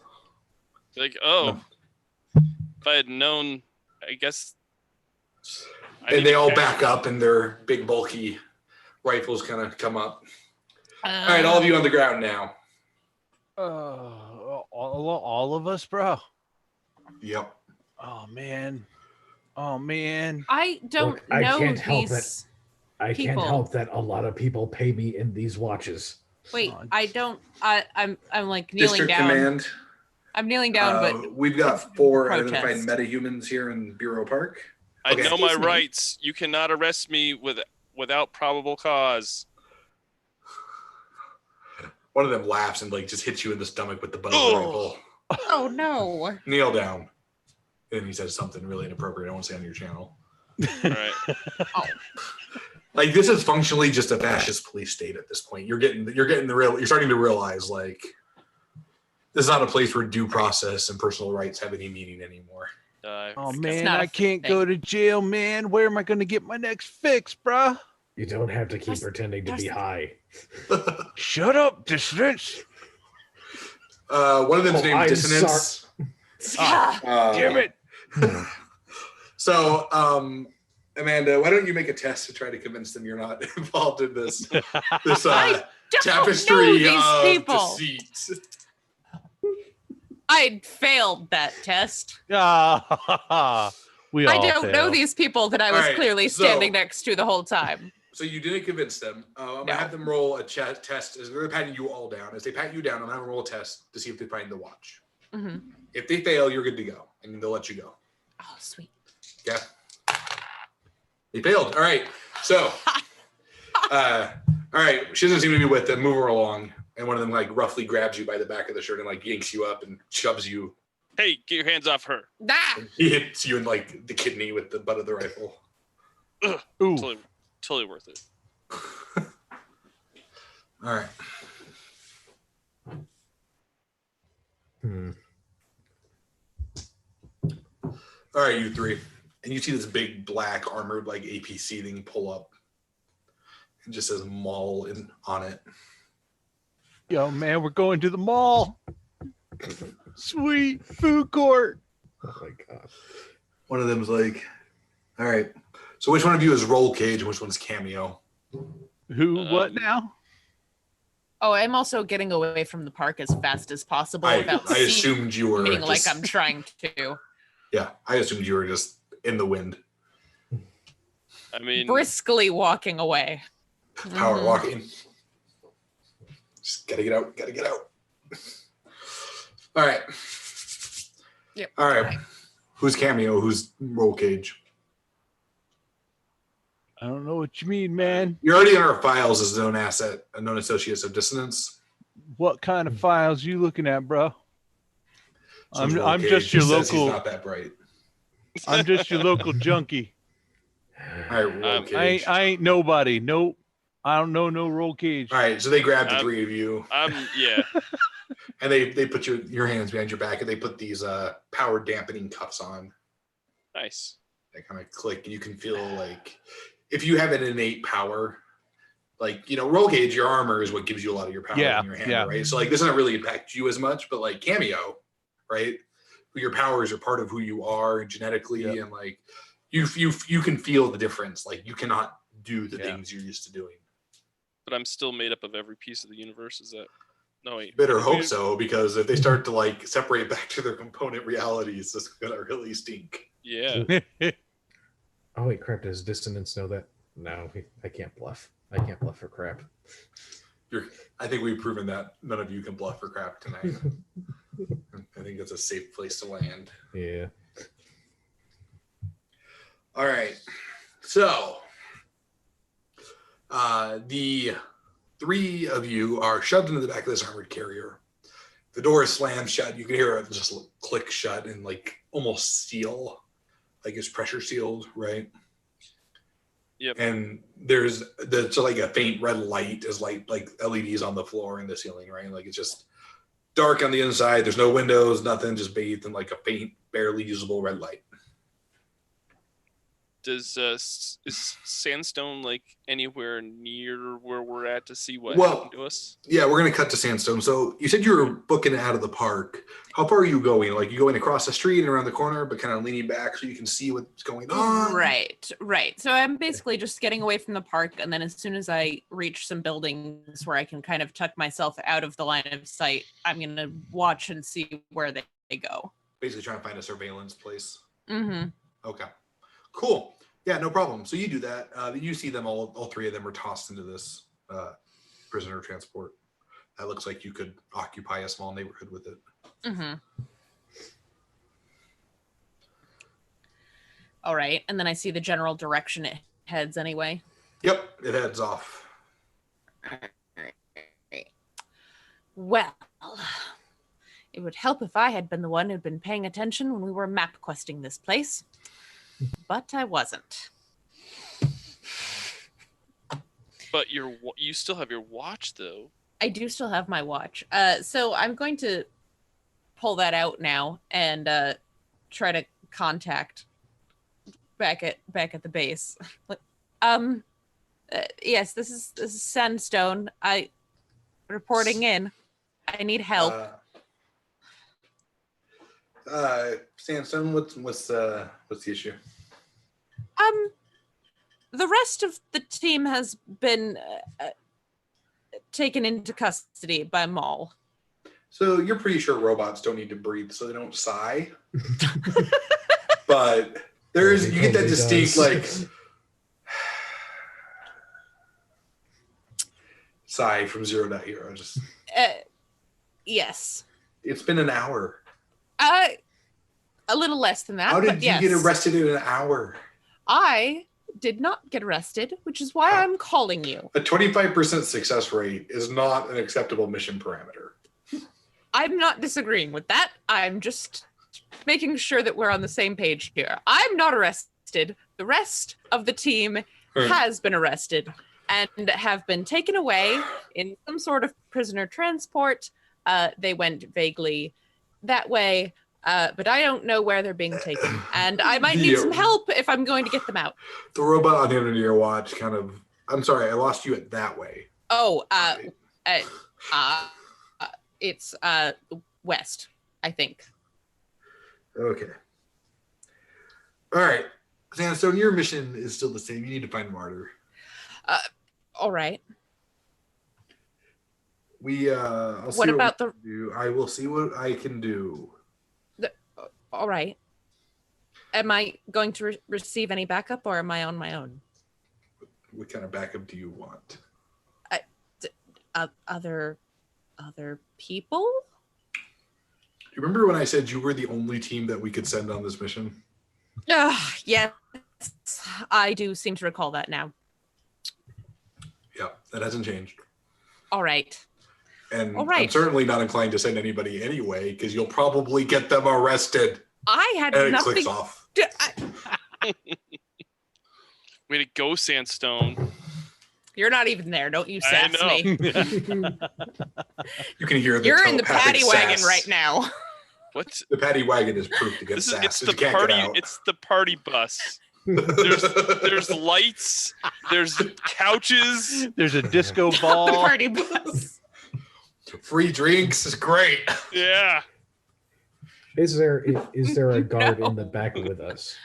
Like, oh, if I had known, I guess. I need And they to all carry- back up and their big bulky rifles kind of come up. Uh, All right, all of you on the ground now. All of us, bro. Yep. Oh man. Oh man. I don't Look, I know can't help these I can't People. help that a lot of people pay me in these watches. Wait, Oh, I don't. I'm like kneeling District down. Command. I'm kneeling down, but We've got 4 protest. identified metahumans here in Bureau Park. I Okay. know my Excuse me. rights. You cannot arrest me without probable cause. One of them laughs and like just hits you in the stomach with the butt of the Oh. rifle. oh no. Kneel down. And he says something really inappropriate. I won't say on your channel. All right. Oh, Like this is functionally just a fascist police state at this point. You're starting to realize like this is not a place where due process and personal rights have any meaning anymore. Oh It's man, not a I can't thing. go to jail, man. Where am I gonna get my next fix, bruh? You don't have to keep There's- pretending to be there's- high. Shut up, dissidents. One of them's Oh, named I'm Dissonance. Damn it. So, Amanda, why don't you make a test to try to convince them you're not involved in this I don't know tapestry these of people. deceit? I failed that test. We I all don't know fail. these people that I was Alright, clearly so- standing next to the whole time. So you didn't convince them. I'm No. gonna have them roll a test. They're patting you all down. As they pat you down, I'm gonna have them roll a test to see if they find the watch. hmm If they fail, you're good to go, and they'll let you go. Oh, sweet. Yeah. They failed. All right. So, all right. She doesn't seem to be with them. Move her along, and one of them like roughly grabs you by the back of the shirt and like yanks you up and shoves you. Hey, get your hands off her. Ah! And he hits you in like the kidney with the butt of the rifle. Ooh. Totally worth it. All right. Hmm. All right, you three. And you see this big black armored like APC thing pull up. It just says mall on it. Yo, man, we're going to the mall. Sweet food court. Oh my god. One of them's like, all right. So which one of you is Roll Cage and which one's Cameo? Who? What now? Oh, I'm also getting away from the park as fast as possible I without assumed you were seeming like just, I'm trying to. yeah, I assumed you were just in the wind. I mean, Briskly walking away. Power Mhm. walking. Just gotta get out. Gotta get out. All right. Yep. All right. Okay. Who's Cameo? Who's Roll Cage? I don't know what you mean, man. You're already in our files as known asset, a known associates of dissonance. What kind of files you looking at, bro? Someone's Roll I'm Cage. just He your says he's local. not that bright. I'm just your local junkie. All right, Roll Cage. I ain't nobody. Nope. I don't know no roll cage. All right, so they grab the I'm- three of you yeah. and they put your hands behind your back and they put these power dampening cuffs on. Nice. They kind of click and you can feel like if you have an innate power, like, you know, Roll Cage, your armor is what gives you a lot of your power Yeah, in your hand, yeah. right? So like this doesn't really impact you as much, but like Cameo, right? Your powers are part of who you are genetically, Yep. and like you can feel the difference. Like you cannot do the Yeah. things you're used to doing. But I'm still made up of every piece of the universe. Is that? No, wait. Better hope so, because if they start to like separate back to their component realities, it's gonna really stink. Yeah. Oh wait, crap! Does Dissonance know that? No, I can't bluff. I can't bluff for crap. I think we've proven that none of you can bluff for crap tonight. I think it's a safe place to land. Yeah. All right. So the three of you are shoved into the back of this armored carrier. The door is slammed shut. You can hear it just click shut and like almost seal, like it's pressure sealed, right? Yep. And there's like a faint red light is like LEDs on the floor and the ceiling, right? Like it's just dark on the inside. There's no windows, nothing, just bathed in like a faint, barely usable red light. Is Sandstone like anywhere near where we're at to see what Well- happened to us? Yeah, we're gonna cut to Sandstone. So you said you were booking it out of the park. How far are you going? Like you going across the street and around the corner, but kind of leaning back so you can see what's going on? Right. So I'm basically just getting away from the park, and then as soon as I reach some buildings where I can kind of tuck myself out of the line of sight, I'm gonna watch and see where they go. Basically trying to find a surveillance place. Mm-hmm. Okay. Cool. Yeah, no problem. So you do that. You see them all three of them are tossed into this prisoner transport. That looks like you could occupy a small neighborhood with it. Mm-hmm. All right, and then I see the general direction it heads anyway. Yep, it heads off. Well, it would help if I had been the one who'd been paying attention when we were map questing this place, but I wasn't. But you still have your watch though. I do still have my watch. So I'm going to pull that out now and try to contact back at the base. Yes, this is Sandstone. I reporting in. I need help. Sandstone, what's the issue? The rest of the team has been taken into custody by Maul. So you're pretty sure robots don't need to breathe, so they don't sigh. But you get that distinct like sigh from Zero Dot Hero. Just yes. It's been an hour. A little less than that. How did but you yes. get arrested in an hour? I did not get arrested, which is why I'm calling you. A 25% success rate is not an acceptable mission parameter. I'm not disagreeing with that. I'm just making sure that we're on the same page here. I'm not arrested. The rest of the team has been arrested and have been taken away in some sort of prisoner transport. They went vaguely that way, but I don't know where they're being taken. And I might need some help if I'm going to get them out. The robot on the end of your watch kind of... I'm sorry, I lost you at that way. Oh, it's west, I think. Okay. All right. Sandstone, your mission is still the same. You need to find Martyr. All right. What about I will see what I can do. All right. Am I going to receive any backup, or am I on my own? What kind of backup do you want? Other people? You remember when I said you were the only team that we could send on this mission? Yes, I do seem to recall that now. Yeah, that hasn't changed. All right. And All right. I'm certainly not inclined to send anybody anyway, because you'll probably get them arrested. I had and nothing. It clicks off. Way to go, Sandstone. You're not even there. Don't you sass I me. You can hear the You're in the telepathic paddy wagon sass. right now. What? The paddy wagon is proof against sass. It's so the you can't party. get out. It's the party bus. There's lights. There's couches. There's a disco The ball. party bus. Free drinks is great. Yeah. Is there a guard No. in the back with us?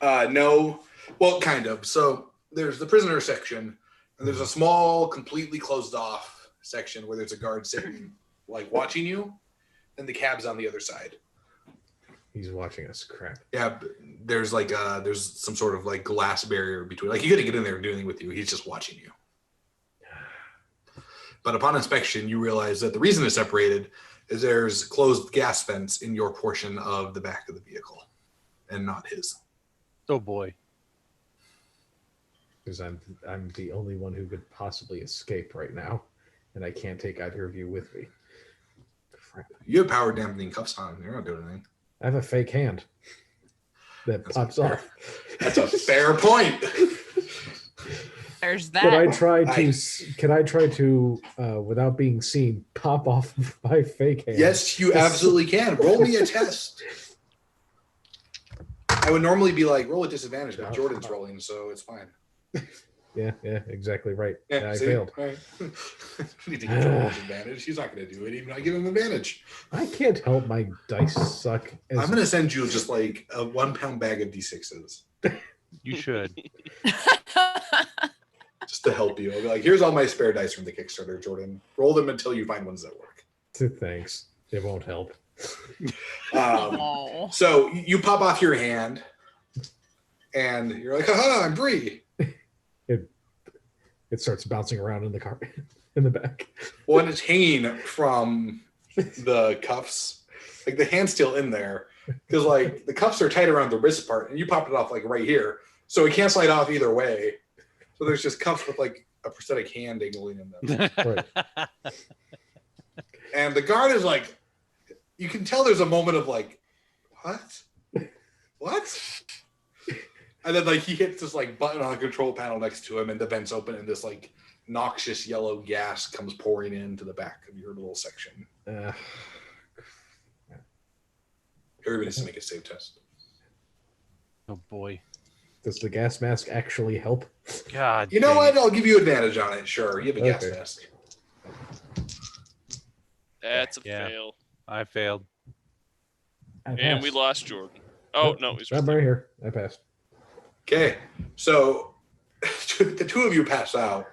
No. Well, kind of. So there's the prisoner section, and there's a small, completely closed off section where there's a guard sitting, like watching you, and the cab's on the other side. He's watching us. Crap. Yeah, there's there's some sort of like glass barrier between. Like you got to get in there and do anything with you. He's just watching you. But upon inspection, you realize that the reason it's separated is there's closed gas vents in your portion of the back of the vehicle, and not his. Oh boy. Because I'm the only one who could possibly escape right now, and I can't take either of you with me. Crap. You have power dampening cuffs on. You're not doing anything. I have a fake hand that That's pops fair. off. That's a fair point. There's Can I that. try to, without being seen, pop off my fake hand? Yes, you absolutely can. Roll me a test. I would normally be like, roll a disadvantage, but Jordan's rolling, so it's fine. Yeah, exactly right. Yeah, I see? failed. All right. Need to give Jordan advantage. He's not going to do it, even though I give him advantage. I can't help my dice suck. I'm going to send you just like a 1 pound bag of D6s You should. just to help you. I'll be like, here's all my spare dice from the Kickstarter, Jordan. Roll them until you find ones that work. Thanks. It won't help. Oh. So you pop off your hand, and you're like, haha, I'm Bree. It starts bouncing around in the car in the back. Well, and it's hanging from the cuffs, like the hand's still in there, because like the cuffs are tight around the wrist part, and you popped it off like right here, so it can't slide off either way. So there's just cuffs with like a prosthetic hand dangling in them, Right. and the guard is like, you can tell there's a moment of like, what? And then like he hits this like button on the control panel next to him, and the vents open, and this like noxious yellow gas comes pouring into the back of your little section. Everybody needs to make a save test. Oh boy. Does the gas mask actually help? God. You know dang what? it. I'll give you advantage on it. Sure, you have a gas Okay. mask. That's a Yeah. fail. I failed. I And we passed. lost Jordan. Oh, no, he's I'm right here. I passed. Okay, so the two of you pass out,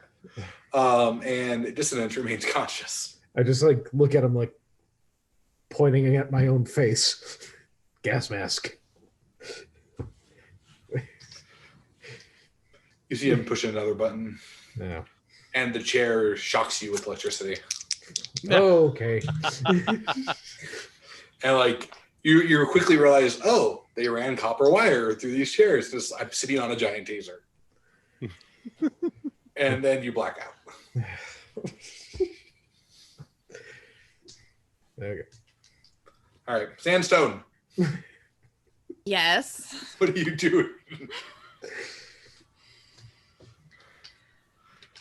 and Dissonance remains conscious. I just like look at him like pointing at my own face. Gas mask. You see him push another button, No. and the chair shocks you with electricity. Okay. And like you quickly realize, oh, they ran copper wire through these chairs. I'm sitting on a giant taser. And then you black out. Okay. All right, Sandstone, Yes. what do you do?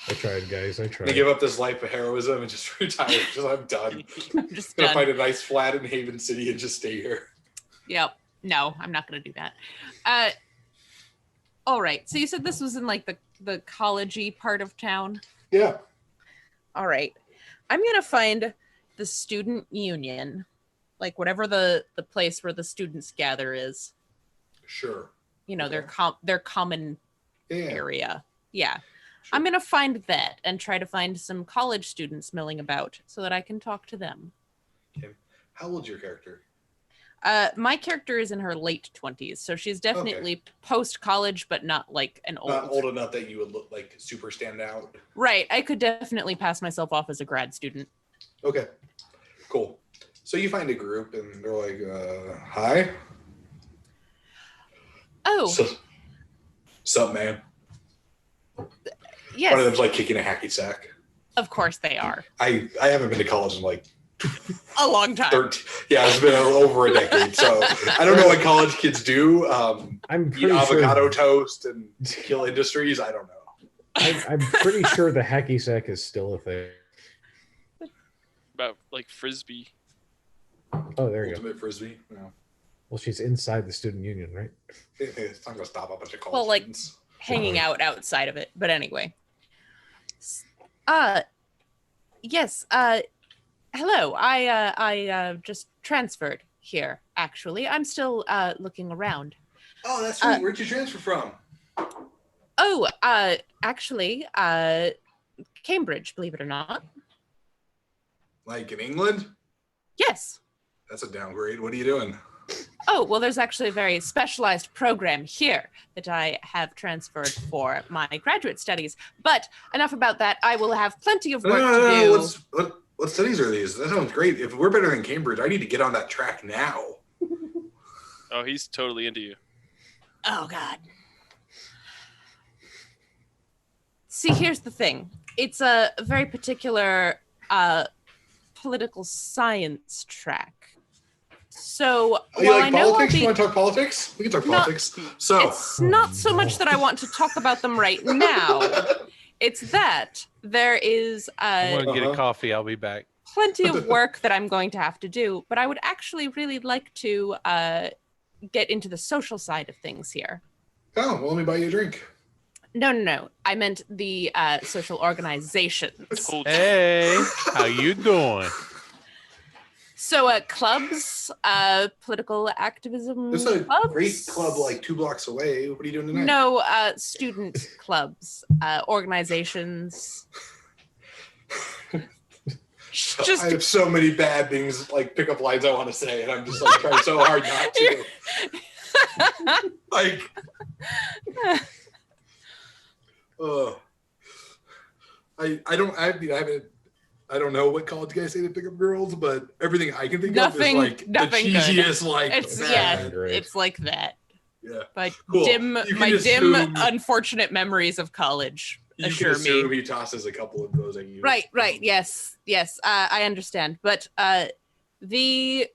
I tried, guys. I I tried. give up this life of heroism and just retire because I'm done. I'm just Gonna done. find a nice flat in Haven City and just stay here. Yep. No, I'm not gonna do that. All right. So you said this was in like the collegey part of town. Yeah. All right. I'm gonna find the student union, like whatever the place where the students gather is. Sure. You know, Okay. their common Yeah. area. Yeah. Sure. I'm gonna find that and try to find some college students milling about so that I can talk to them. How old's your character? My character is in her late 20s, so she's definitely post college, but not like an old. Not old enough that you would look like super stand out. Right. I could definitely pass myself off as a grad student. Okay. Cool. So you find a group and they're like, hi. Oh, So, sup, man? yes. One of them's like kicking a hacky sack. Of course they are. I haven't been to college in like A long time. 13. Yeah, it's been over a decade. So I don't know what college kids do. I'm Eat pretty avocado sure. toast and kill industries. I don't know. I'm pretty sure the hacky sack is still a thing. About like frisbee. Oh, there you go. Ultimate frisbee. No. Well, she's inside the student union, right? It's not gonna stop a bunch of college Well, like- students. Hanging out outside of it. But anyway. Yes. Hello. I just transferred here, actually. I'm still looking around. Oh, that's sweet. Where'd you transfer from? Oh, actually, Cambridge, believe it or not. Like in England? Yes. That's a downgrade. What are you doing? Oh, well, there's actually a very specialized program here that I have transferred for my graduate studies. But enough about that. I will have plenty of work to do. What studies are these? That sounds great. If we're better than Cambridge, I need to get on that track now. Oh, he's totally into you. Oh, God. See, here's the thing. It's a very particular political science track. So, Oh, you while like I know I'll politics? be, You want to talk politics? We can talk No, politics. So, it's not so much that I want to talk about them right now. It's that there is I'm gonna get a Uh-huh. coffee. I'll be back. plenty of work that I'm going to have to do, but I would actually really like to get into the social side of things here. oh, well, let me buy you a drink. No. I meant the social organizations. Told you. Hey, how you doing? So clubs, political activism There's a clubs? great club like 2 blocks away. What are you doing tonight? No, student clubs, organizations. Just I have so many bad things, like pickup lines I want to say, and I'm just like trying so hard not to. Like, I don't know what college guys say to pick up girls, but everything I can think of is like the nothing good. cheesiest, like It's bad. Great. it's like that. Yeah. But Cool. dim, You can my dim, assume- unfortunate memories of college You can assure assume me. he tosses a couple of those at you. Right. Yes. I understand. But the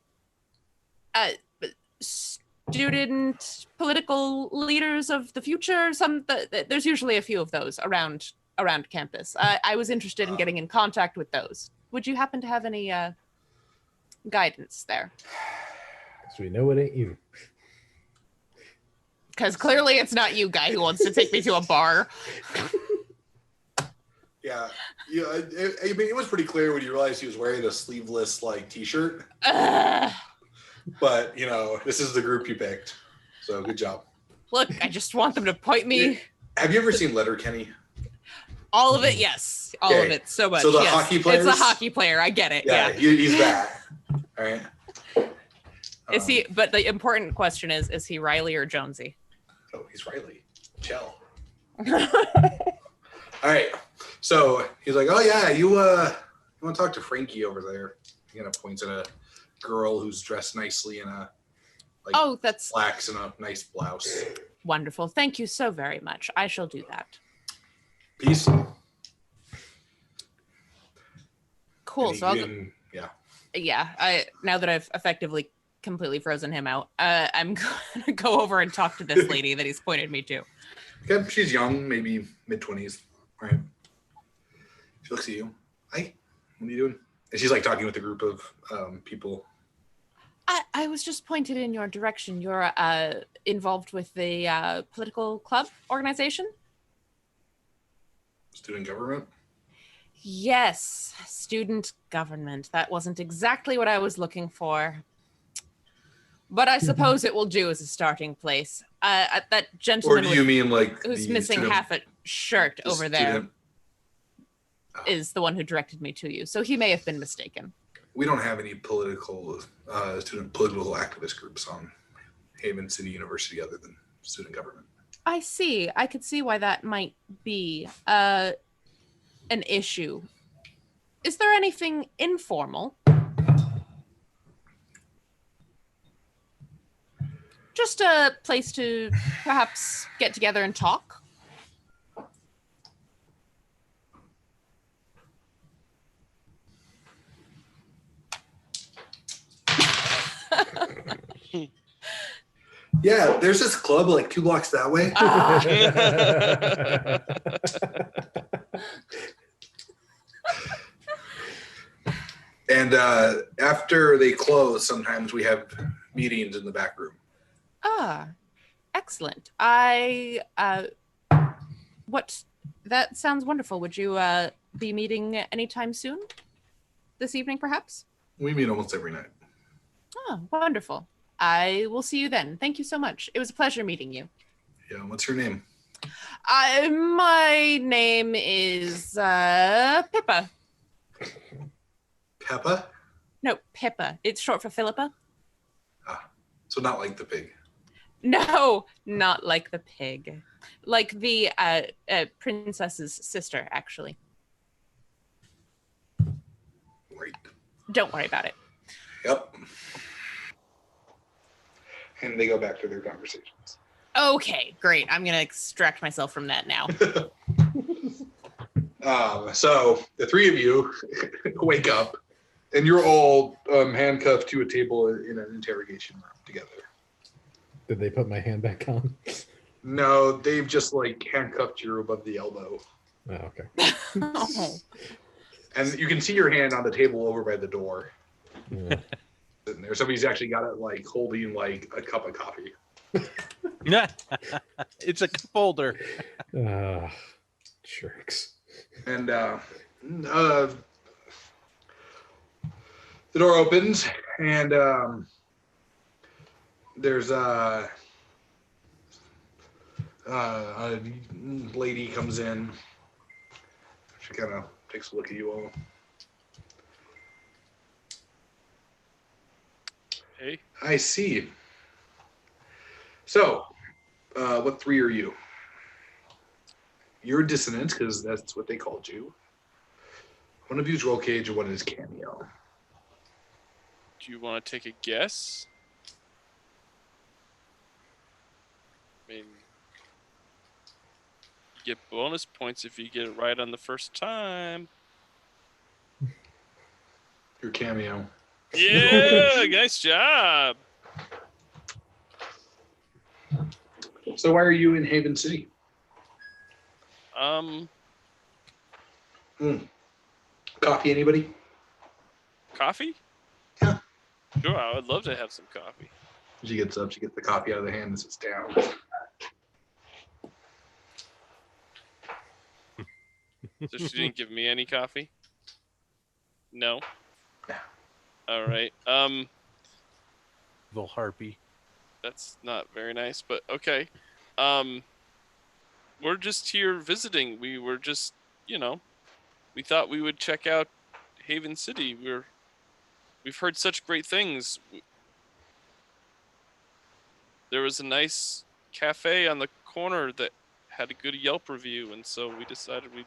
student political leaders of the future, there's usually a few of those around campus. I was interested in getting in contact with those. Would you happen to have any guidance there? So we know it ain't you. Because clearly it's not you, guy, who wants to take me to a bar. Yeah. Yeah. I mean, it was pretty clear when you realized he was wearing a sleeveless like t-shirt. But this is the group you picked, so good job. Look, I just want them to point me. Have you ever seen Letterkenny? All of it, yes. All of Okay. it, so much. So the yes. hockey players? It's a hockey player. I get it. Yeah, Yeah. he's that. All right. Is he? But the important question is he Riley or Jonesy? Oh, he's Riley. Chill. All right. So he's like, "Oh yeah, you want to talk to Frankie over there?" He kind of points at a girl who's dressed nicely in a Oh, that's slacks and a nice blouse. wonderful. Thank you so very much. I shall do that. Peace. Cool. And So I'll yeah. yeah. Now that I've effectively completely frozen him out, I'm gonna go over and talk to this lady that he's pointed me to. Okay, she's young, maybe mid-20s. All right. She looks at you. Hi, what are you doing? And she's like talking with a group of people. I was just pointed in your direction. You're involved with the political club organization? Student government. Yes, student government. That wasn't exactly what I was looking for. But I suppose it will do as a starting place. That Or gentleman do you mean like who's the missing student- half a shirt the over there student- is the one who directed me to you. So he may have been mistaken. We don't have any political student political activist groups on Haven City University other than student government. I see. I could see why that might be an issue. Is there anything informal? Just a place to perhaps get together and talk? Yeah, there's this club like 2 blocks that way. And after they close, sometimes we have meetings in the back room. Excellent. That sounds wonderful. Would you be meeting anytime soon? This evening, perhaps? We meet almost every night. Oh, wonderful. I will see you then. Thank you so much. It was a pleasure meeting you. Yeah, what's your name? My name is Pippa. Peppa? No, Pippa. It's short for Philippa. So not like the pig. No, not like the pig. Like the princess's sister, actually. Right. Don't worry about it. Yep. And they go back to their conversations. Okay, great. I'm going to extract myself from that now. So the 3 of you wake up and you're all handcuffed to a table in an interrogation room together. Did they put my hand back on? No, they've just like handcuffed you above the elbow. Oh, okay. Oh. And you can see your hand on the table over by the door. Yeah. Sitting there. Somebody's actually got it like holding like a cup of coffee. It's a cup holder. Jerks. And the door opens and there's a lady comes in. She kind of takes a look at you all. Hey, I see. So, what 3 are you? You're dissonant because that's what they called you. One of you is Roll Cage and one is Cameo. Do you want to take a guess? I mean, you get bonus points if you get it right on the first time. Your Cameo. Yeah, nice job. So why are you in Haven City? Coffee, anybody? Coffee? Yeah. Sure, I would love to have some coffee. She gets up, she gets the coffee out of the hand and sits down. So she didn't give me any coffee? No. No. All right. Little harpy. That's not very nice, but okay. We're just here visiting. We were just, we thought we would check out Haven City. We've heard such great things. There was a nice cafe on the corner that had a good Yelp review, and so we decided we'd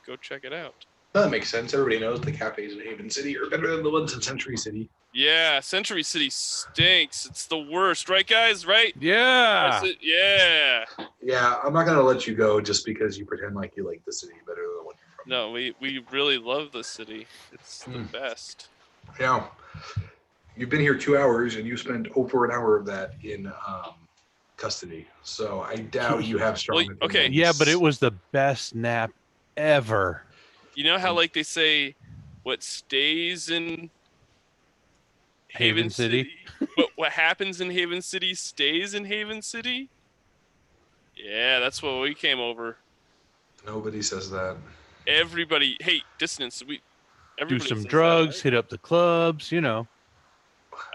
go check it out. That makes sense. Everybody knows the cafes in Haven City are better than the ones in Century City. Yeah, Century City stinks. It's the worst, right, guys? Right? Yeah. Yeah. Yeah, I'm not gonna let you go just because you pretend like you like the city better than the one you're from. No, we really love the city. It's the best. Yeah. You've been here 2 hours and you spent over an hour of that in custody. So I doubt you have strong Well, okay. opinions. Yeah, but it was the best nap ever. You know how like they say what stays in Haven City? what happens in Haven City stays in Haven City? Yeah, that's what we came over. Nobody says that. Everybody, hey, Dissonance, Do everybody some says that, drugs, right? hit up the clubs, you know.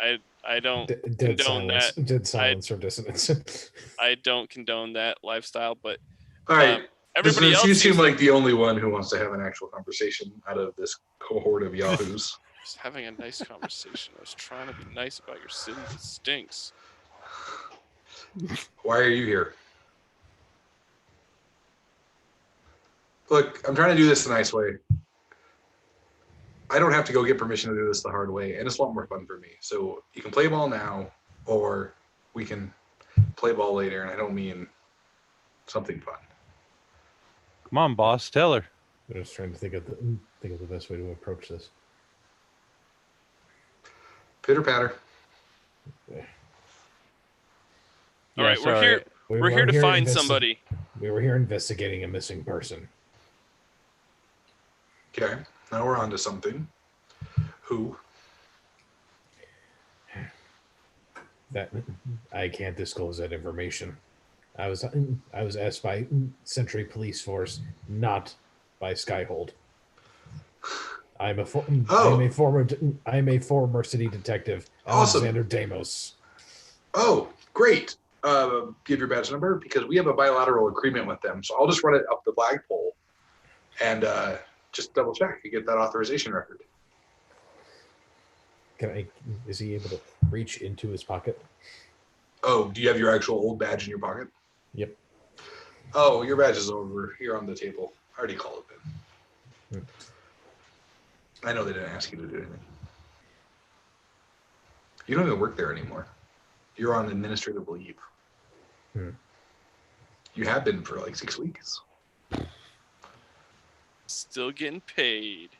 I don't Dead condone silence. that. Dead silence from dissonance. I don't condone that lifestyle, but All right. everybody else You seems seem like the only one who wants to have an actual conversation out of this cohort of yahoos. just having a nice conversation. I was trying to be nice about your city that stinks. Why are you here? Look, I'm trying to do this the nice way. I don't have to go get permission to do this the hard way, and it's a lot more fun for me. So you can play ball now, or we can play ball later, and I don't mean something fun. Come on, boss, tell her. I'm just trying to think of the best way to approach this. Pitter patter. All right, we're sorry. here. We're here to find somebody. We were here investigating a missing person. Okay, now we're on to something. Who? That I can't disclose that information. I was asked by Century Police Force, not by Skyhold. I'm a former city detective, Awesome. Alexander Damos. Oh, great. Give your badge number because we have a bilateral agreement with them. So I'll just run it up the flagpole and just double check and get that authorization record. Is he able to reach into his pocket? Oh, do you have your actual old badge in your pocket? Yep. Oh, your badge is over here on the table. I already called it in. I know they didn't ask you to do anything. You don't even work there anymore. You're on administrative leave. You have been for like 6 weeks. Still getting paid.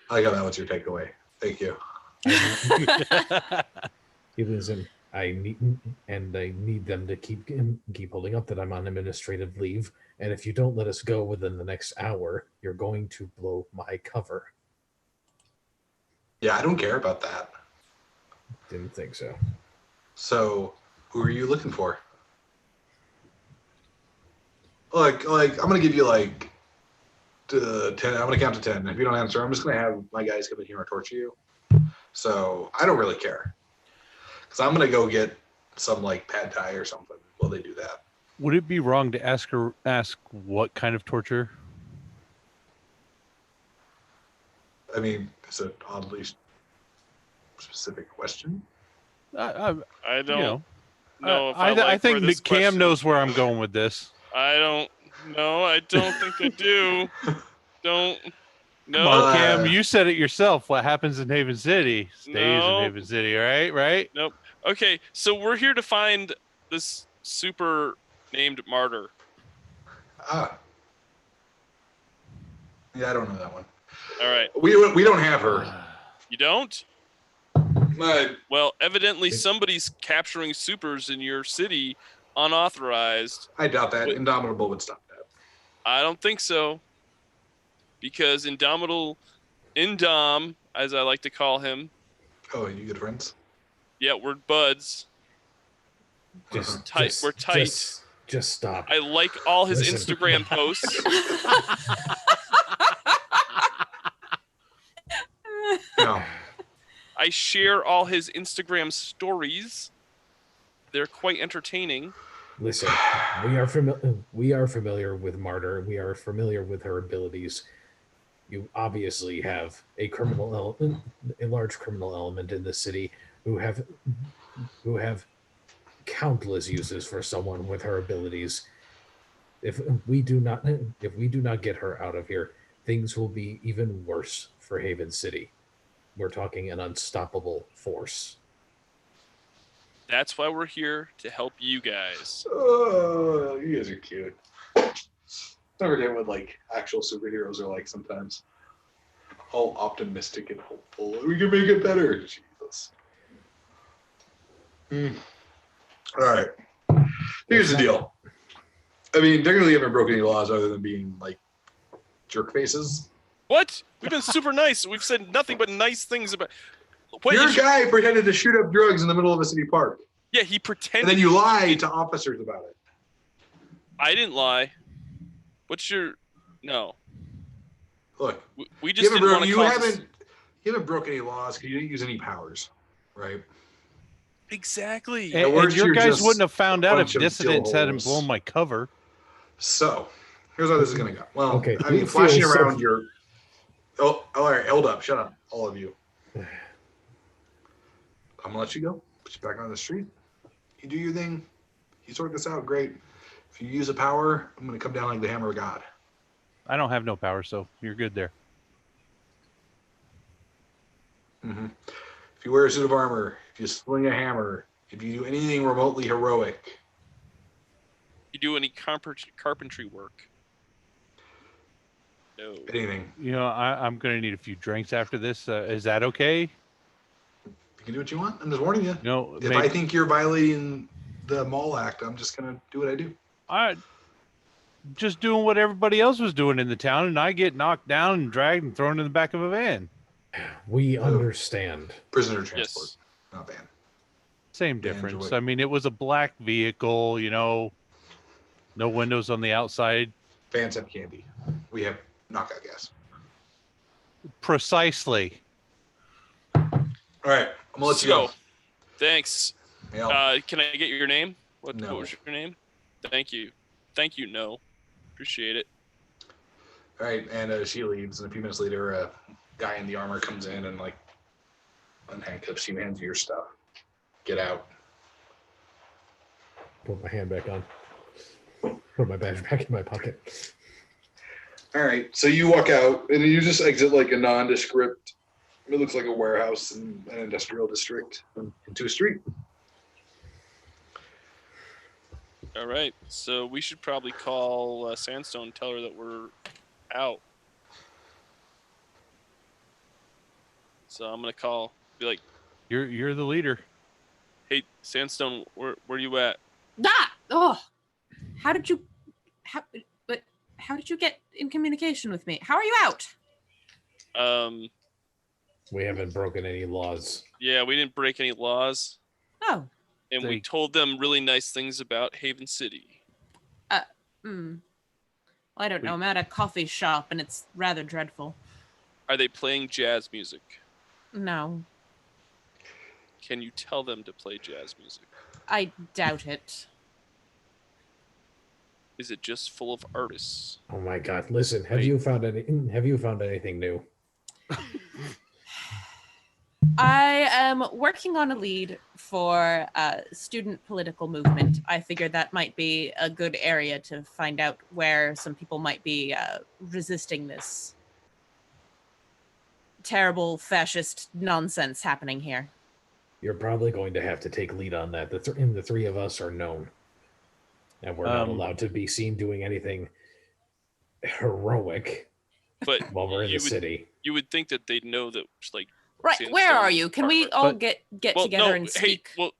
I got that was your takeaway. Thank you. He lives in. I need them to keep holding up that I'm on administrative leave. And if you don't let us go within the next hour, you're going to blow my cover. Yeah, I don't care about that. Didn't think so. So, who are you looking for? Like I'm gonna give you like 10. I'm gonna count to 10. If you don't answer, I'm just gonna have my guys come in here and torture you. So I don't really care, because I'm gonna go get some like pad thai or something while they do that. Would it be wrong to ask what kind of torture? I mean, it's an oddly specific question. I You don't know, know if I, I like where think this Cam question- knows where I'm going with this. I don't. No, I don't think I do. Don't. No. Come on, Uh, Cam. You said it yourself. What happens in Haven City stays in No. Haven City, right? Right? Nope. Okay, so we're here to find this super named Martyr. Yeah, I don't know that one. All right. We don't have her. You don't? Uh, Well, evidently somebody's capturing supers in your city unauthorized. I doubt that. Wait. Indomitable would stop that. I don't think so. Because Indom, as I like to call him, Oh, you good friends? yeah, we're buds. Just Tight. We're tight. Just stop. I like all his Listen. Instagram posts. No. I share all his Instagram stories. They're quite entertaining. Listen, we are familiar with Martyr. We are familiar with her abilities. You obviously have a large criminal element in the city who have countless uses for someone with her abilities. If we do not get her out of here, things will be even worse for Haven City. We're talking an unstoppable force. That's why we're here to help you guys. Oh, you guys are cute. Don't forget what like actual superheroes are like sometimes. All optimistic and hopeful. We can make it better. Jesus. All right. Here's the deal. I mean, technically, you haven't broken any laws other than being like jerk faces. What? We've been super nice. We've said nothing but nice things about. What? Your you should- guy pretended to shoot up drugs in the middle of a city park, Yeah, he and pretended. then you lied to officers about it. I didn't lie. What's your? No, Look, we just didn't want to you cause. haven't broken any laws because you didn't use any powers, right? Exactly. At And worst, your you're guys just wouldn't have found a out if bunch of dissidents hadn't dillholes. blown my cover. So, here's how this is gonna go. Well, Okay, I mean, you flashing feel so- around your. Oh, all right, hold up, shut up, all of you. I'm gonna let you go. Put you back on the street. You do your thing. You sort this out, great. If you use a power, I'm gonna come down like the hammer of God. I don't have no power, so you're good there. If you wear a suit of armor, if you sling a hammer, if you do anything remotely heroic, You do any carpentry work? No. anything, You know, I'm gonna need a few drinks after this. Is that okay? you can do what you want. I'm just warning you. No, If I think you're violating the Mall Act, I'm just gonna do what I do. I just doing what everybody else was doing in the town, and I get knocked down and dragged and thrown in the back of a van. We understand. Prisoner transport, Yes. not ban. Same Yeah, difference. enjoy. I mean, it was a black vehicle, you know, no windows on the outside. Fans have candy. We have knockout gas. Precisely. All right, I'm gonna let you go. Thanks. Yeah. Can I get your name? What No. was your name? Thank you. Thank you. No. Appreciate it. All right, and she leaves, and a few minutes later, a guy in the armor comes in and like unhandcuffs you, hands you your stuff. Get out. Put my hand back on. Put my badge back in my pocket. All right, so you walk out, and you just exit like a nondescript. It looks like a warehouse in an industrial district into a street. All right. So we should probably call Sandstone, tell her that we're out. So I'm gonna call, be like, You're the leader. "Hey, Sandstone, where you at?" Ah! Oh, how did you get in communication with me? How are you out? We haven't broken any laws. Yeah, we didn't break any laws, Oh, and we They- told them really nice things about Haven City. Well, I don't know. I'm at a coffee shop and it's rather dreadful. Are they playing jazz music? No, Can you tell them to play jazz music? I doubt it. Is it just full of artists? Oh my God! Listen, have Wait. you found anything new? I am working on a lead for student political movement. I figured that might be a good area to find out where some people might be resisting this terrible fascist nonsense happening here. You're probably going to have to take lead on that. The three of us are known, and we're not allowed to be seen doing anything heroic But while we're in the you would- city. You would think that they'd know that, like, Right, Sandstone where are is you? Can part we of it. all But- get Well, together no, and hey, speak? well,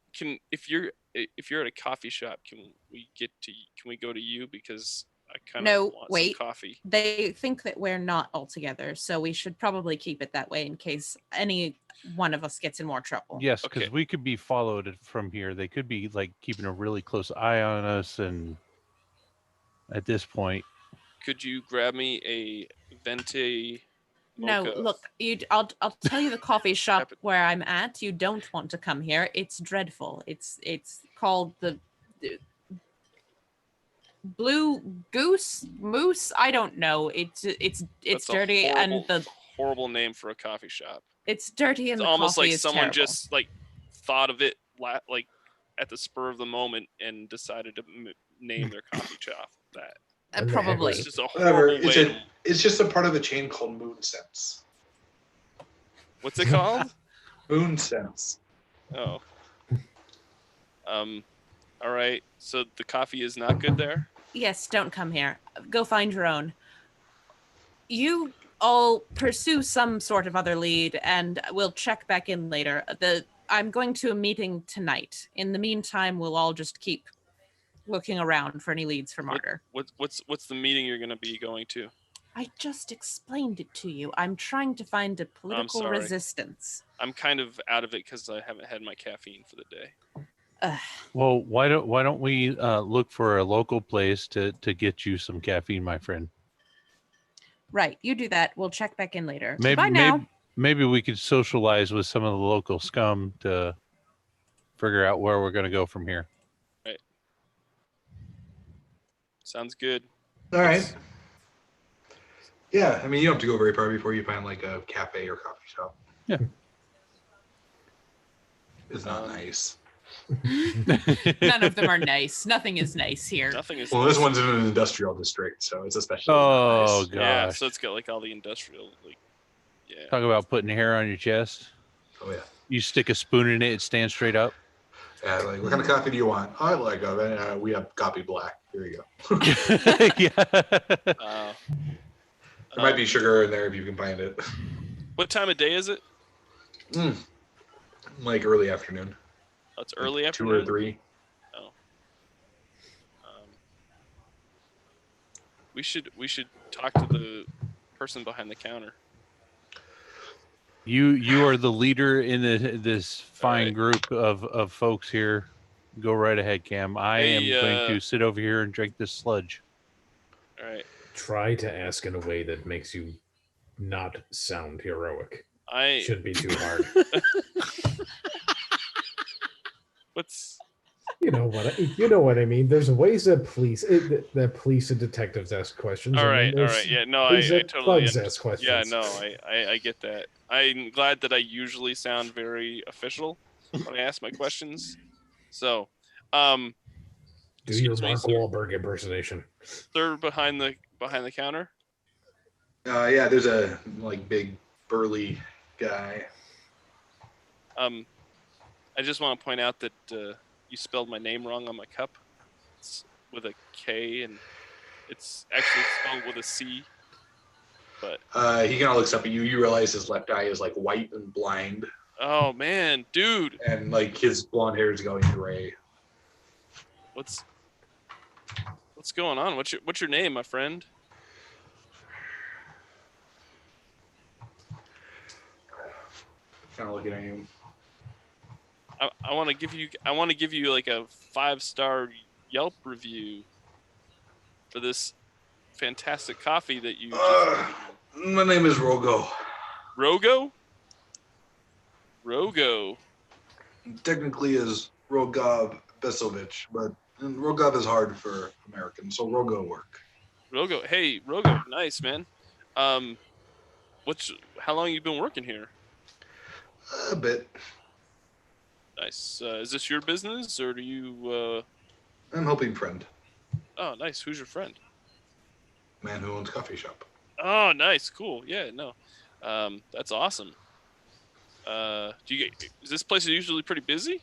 if you're at a coffee shop, can we go to you, because I kind of No, want wait. some coffee. They think that we're not all together, so we should probably keep it that way in case any one of us gets in more trouble. Yes, because Okay. we could be followed from here. They could be like keeping a really close eye on us, and at this point, Could you grab me a venti No, mocha? look, I'll tell you the coffee shop Capi- where I'm at. You don't want to come here. It's dreadful. It's called the Blue Goose Moose. I don't know. It's That's a dirty horrible, and horrible name for a coffee shop. it's dirty and It's the almost coffee like is someone terrible. just like thought of it like at the spur of the moment and decided to name their coffee shop that. And the Probably. It's just a Whatever. horrible way. It's just a part of the chain called Moon Sense. What's it called? Moon Sense. Oh. All right. So the coffee is not good there. Yes, don't come here. Go find your own. You all pursue some sort of other lead, and we'll check back in later. I'm going to a meeting tonight. In the meantime, we'll all just keep looking around for any leads for Martyr. What's the meeting you're going to be going to? I just explained it to you. I'm trying to find a political sorry. resistance. I'm kind of out of it because I haven't had my caffeine for the day. well, why don't we look for a local place to get you some caffeine, my friend? Right, you do that. We'll check back in later. Maybe Bye now. maybe we could socialize with some of the local scum to figure out where we're going to go from here. Sounds good. All right. Yeah, I mean, you don't have to go very far before you find like a cafe or coffee shop. Yeah. It's not nice. None of them are nice. Nothing is nice here. Nothing is. Well, this one's in an industrial district, so it's especially. Oh not nice. gosh! Yeah, so it's got like all the industrial, like, yeah. Talk about putting hair on your chest. Oh yeah. You stick a spoon in it, it stands straight up. Yeah, like what kind of coffee do you want? I like we have coffee black. Here you go. Yeah. There might be sugar in there if you can find it. What time of day is it? Like early afternoon. Oh, it's early Like afternoon. 2 or 3. We should talk to the person behind the counter. You are the leader in this fine right. group of folks here. Go right ahead, Cam. I am Hey, going to sit over here and drink this sludge. All right. Try to ask in a way that makes you not sound heroic. I Shouldn't be too hard. what's You know what I mean. There's ways that police and detectives ask questions. all and right. then All there's right. Yeah. No, I ways that totally. thugs ask questions. Yeah. No, I get that. I'm glad that I usually sound very official when I ask my questions. So, Do your excuse me, Mark sir. Wahlberg impersonation. They're behind the counter. Yeah, there's a like big burly guy. I just want to point out that you spelled my name wrong on my cup. It's with a K, and it's actually spelled with a C. But He kind of looks up at you. You realize his left eye is like white and blind, oh man, dude, and like his blonde hair is going gray. what's going on? What's your name, my friend? Kind of looking at you. I want to give you like a 5-star Yelp review for this fantastic coffee that you just My name is Rogo. Rogo? Rogo. Technically is Rogov Besovich, but Rogov is hard for Americans, so Rogo work. Rogo. Hey, Rogo. Nice, man. How long you been working here? A bit. Nice. Is this your business, or do you? I'm helping friend, Oh, nice. Who's your friend? man who owns coffee shop. Oh, nice. Cool. Yeah. No. That's awesome. Is this place usually pretty busy?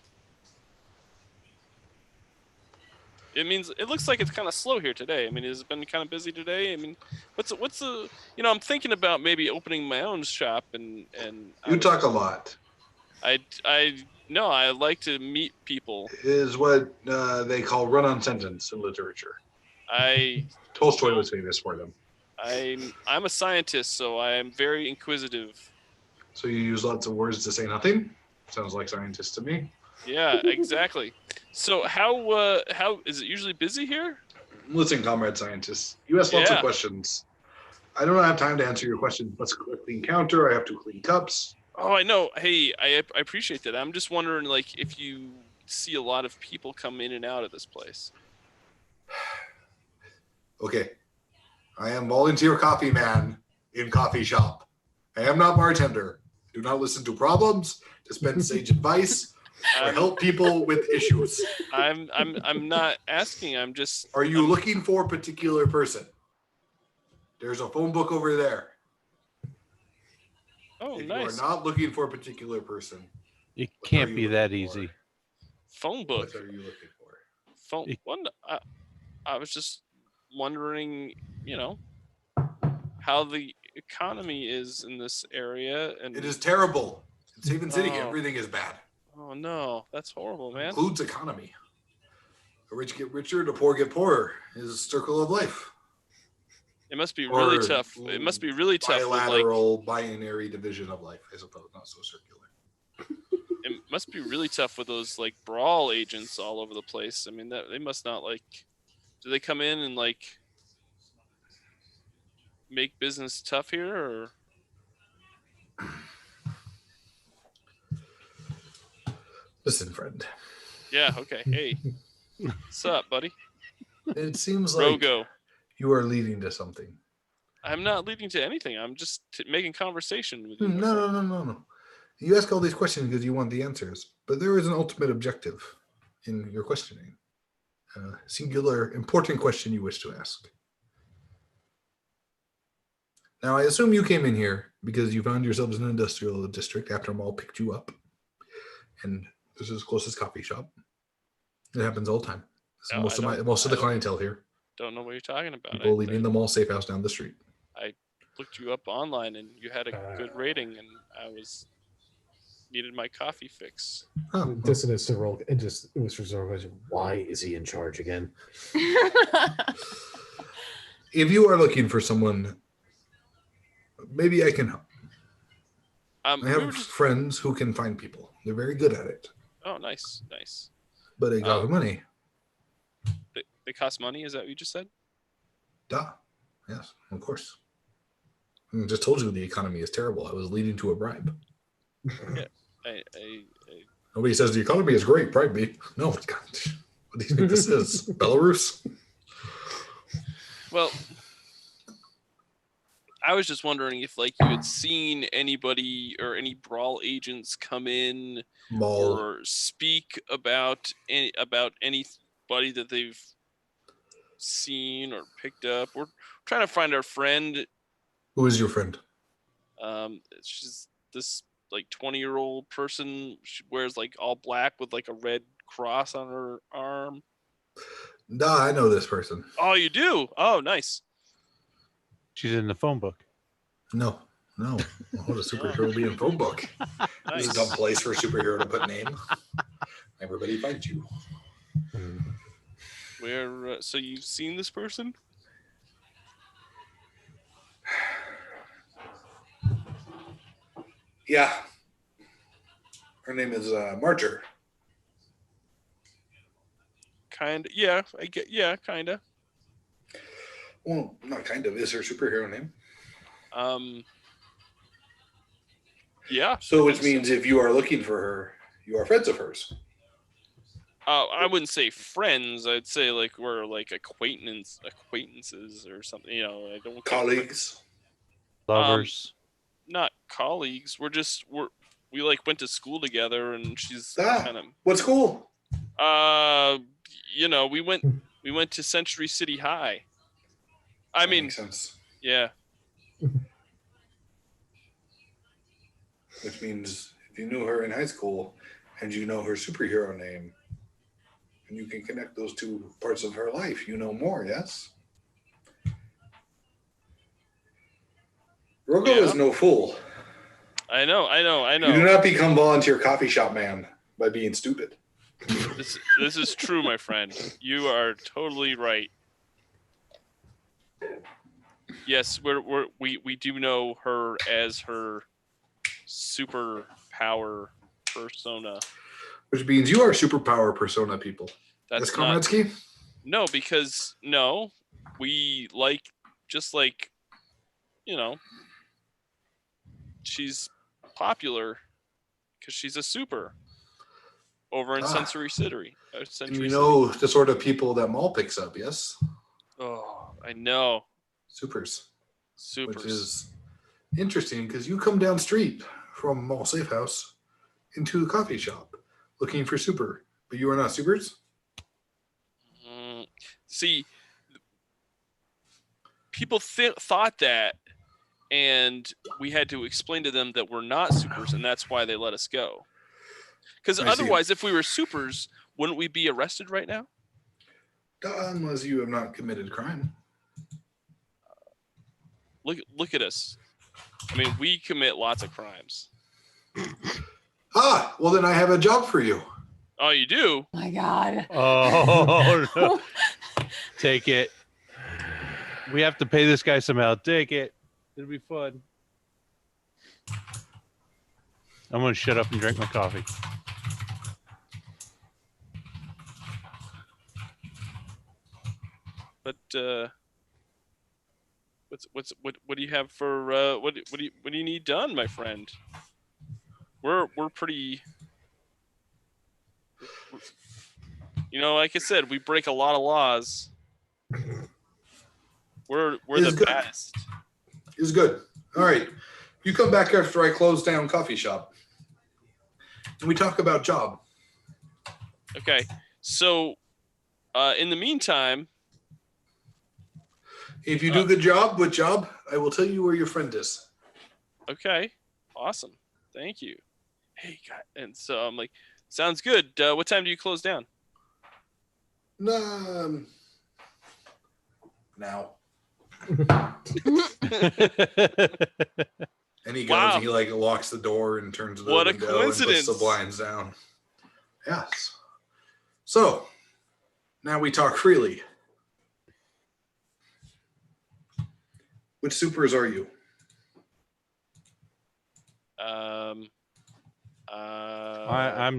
It means it looks like it's kind of slow here today. I mean, has it been kind of busy today? I mean, what's the I'm thinking about maybe opening my own shop and You talk a lot. I no, I like to meet people. Is what they call run-on sentence in literature. I Tolstoy was famous for them. I'm a scientist, so I am very inquisitive. So you use lots of words to say nothing? Sounds like scientists to me. Yeah, exactly. So how is it usually busy here? Listen, comrade scientists, you ask lots of Yeah. questions. I don't have time to answer your questions. Let's clean counter. I have to clean cups. Oh, I know. Hey, I appreciate that. I'm just wondering, like, if you see a lot of people come in and out of this place. Okay. I am volunteer coffee man in coffee shop. I am not bartender. Do not listen to problems, dispense sage advice, or I'm, help people with issues. I'm not asking. I'm just. Are you looking for a particular person? There's a phone book over there. Oh, If nice. you are not looking for a particular person, It What are can't you be looking that for? easy. Phone book. what are you looking for? Phone. It- One. I was just wondering, how the economy is in this area, and It is terrible. In Haven City, Oh. everything is bad. oh no, that's horrible, man. Includes economy. The rich get richer, the poor get poorer. Is a circle of life. It must be really Or tough. It must be really tough. With, like, Bilateral, binary division of life, I suppose, not so circular. it must be really tough with those like brawl agents all over the place. I mean, that they must not like. Do they come in and like make business tough here, or? Listen, friend. Yeah. Okay. Hey, what's up, buddy? It seems like Rogo. you are leading to something. I'm not leading to anything. I'm just making conversation with you. my No, friend. no, no, no, no. You ask all these questions because you want the answers, but there is an ultimate objective in your questioning. A singular, important question you wish to ask. Now, I assume you came in here because you found yourselves in an industrial district after a mall picked you up, and this is the closest coffee shop. It happens all the time. This is No, most I of don't- most of the I don't- clientele here. Don't know what you're talking about. People leaving the mall safe house down the street. Looked you up online, and you had a good rating, and I needed my coffee fix. Oh, well, Dissonance to roll. It was reserved. Why is he in charge again? if you are looking for someone, maybe I can help. I We have were just. friends who can find people. They're very good at it, Oh, nice, nice. but they got Oh. money. They cost money. Is that what you just said? Duh. Yes, of course. I just told you the economy is terrible. I was leading to a bribe. I Nobody says the economy is great. Bribe me. No, God, what do you think this is? Belarus? well, I was just wondering if like you had seen anybody or any brawl agents come in Mall. or speak about anybody that they've seen or picked up. We're trying to find our friend. Who is your friend? She's this like 20-year-old person. She wears like all black with like a red cross on her arm. Duh, I know this person. Oh, you do? Oh, nice. She's in the phone book. No. What a superhero will be in phone book. This is a dumb Nice. place for a superhero to put name. Everybody finds you. Where? So you've seen this person? Yeah. Her name is Marcher. Kind of. Yeah, I get. Yeah, kind of. Well, not kind of. Is her superhero name? Yeah. So, which means if you are looking for her, you are friends of hers. I wouldn't say friends. I'd say like we're like acquaintances or something. I don't Colleagues. Lovers. not colleagues. We're we like went to school together, and she's Ah. kind of What school? you know, we went to Century City High. I That mean, makes sense. yeah. Which means if you knew her in high school and you know her superhero name, and you can connect those two parts of her life, you know more, yes? Rogo Yeah. is no fool. I know. You do not become volunteer coffee shop man by being stupid. This is true, my friend. You are totally right. Yes, we do know her as her superpower persona. Which means you are superpower persona people. That's Yes, not Komretsky? no, because we just like, you know, she's popular because she's a super over in Ah. Sensory City. And Century you know the sort of people that Maul picks up, yes? City. Oh, I know. Supers. Supers. Which is interesting because you come down street from Mall Safe House into the coffee shop looking for super, but you are not supers? See, people thought that, and we had to explain to them that we're not supers, and that's why they let us go. Because I see. otherwise, if we were supers, wouldn't we be arrested right now? Unless you have not committed crime. Look at us. I mean, we commit lots of crimes. Ah, well then I have a job for you. Oh, you do? My God. Oh no! Take it. We have to pay this guy somehow. Take it. It'll be fun. I'm gonna shut up and drink my coffee. But what do you have for what do you need done, my friend? We're pretty. You know, like I said, we break a lot of laws. We're It's the good. best. It's good. All right. You come back after I close down coffee shop. And we talk about job. Okay, so in the meantime, If you do a good job with job, I will tell you where your friend is. okay, awesome, thank you. Hey, God, and so I'm like, sounds good. What time do you close down? Now. That's And he goes Wow. and he like locks the door and turns the What a window and puts coincidence. the blinds down. Yes. So now we talk freely. Which supers are you? I'm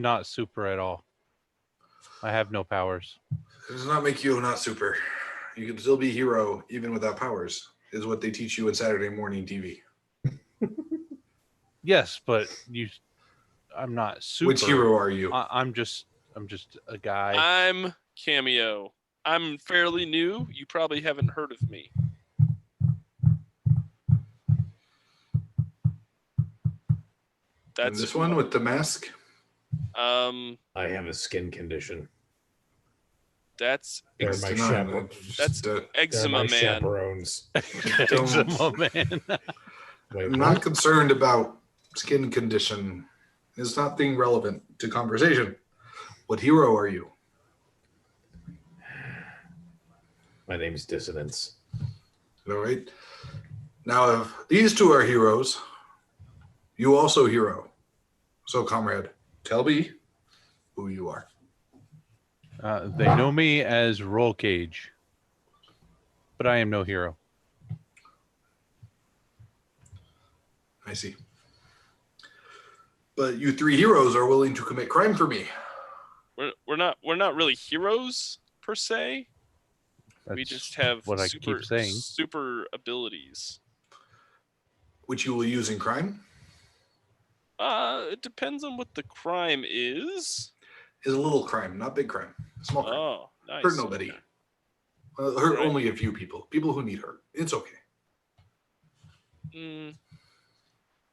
not super at all. I have no powers. It does not make you not super. You can still be hero even without powers, is what they teach you in Saturday morning TV. Yes, but I'm not super. Which hero are you? I'm just a guy. I'm Cameo. I'm fairly new. You probably haven't heard of me. And That's this who one I- with the mask? I have a skin condition. That's They're It's my denied. chaperone. That's They're eczema my man. chaperones. Eczema man. Wait, I'm what? not concerned about skin condition. It's not thing relevant to conversation. What hero are you? My name's Dissonance. All right. Now, if these two are heroes, you also hero. So, comrade, tell me who you are. They know me as Roll Cage, but I am no hero. I see. But you three heroes are willing to commit crime for me. We're not really heroes per se. We That's just have what I super, keep saying. super abilities. Which you will use in crime. It depends on what the crime is. Is a little crime, not big crime. Small crime. Oh, nice. Hurt nobody. Okay. Hurt Right. only a few people. People who need hurt. It's okay. Who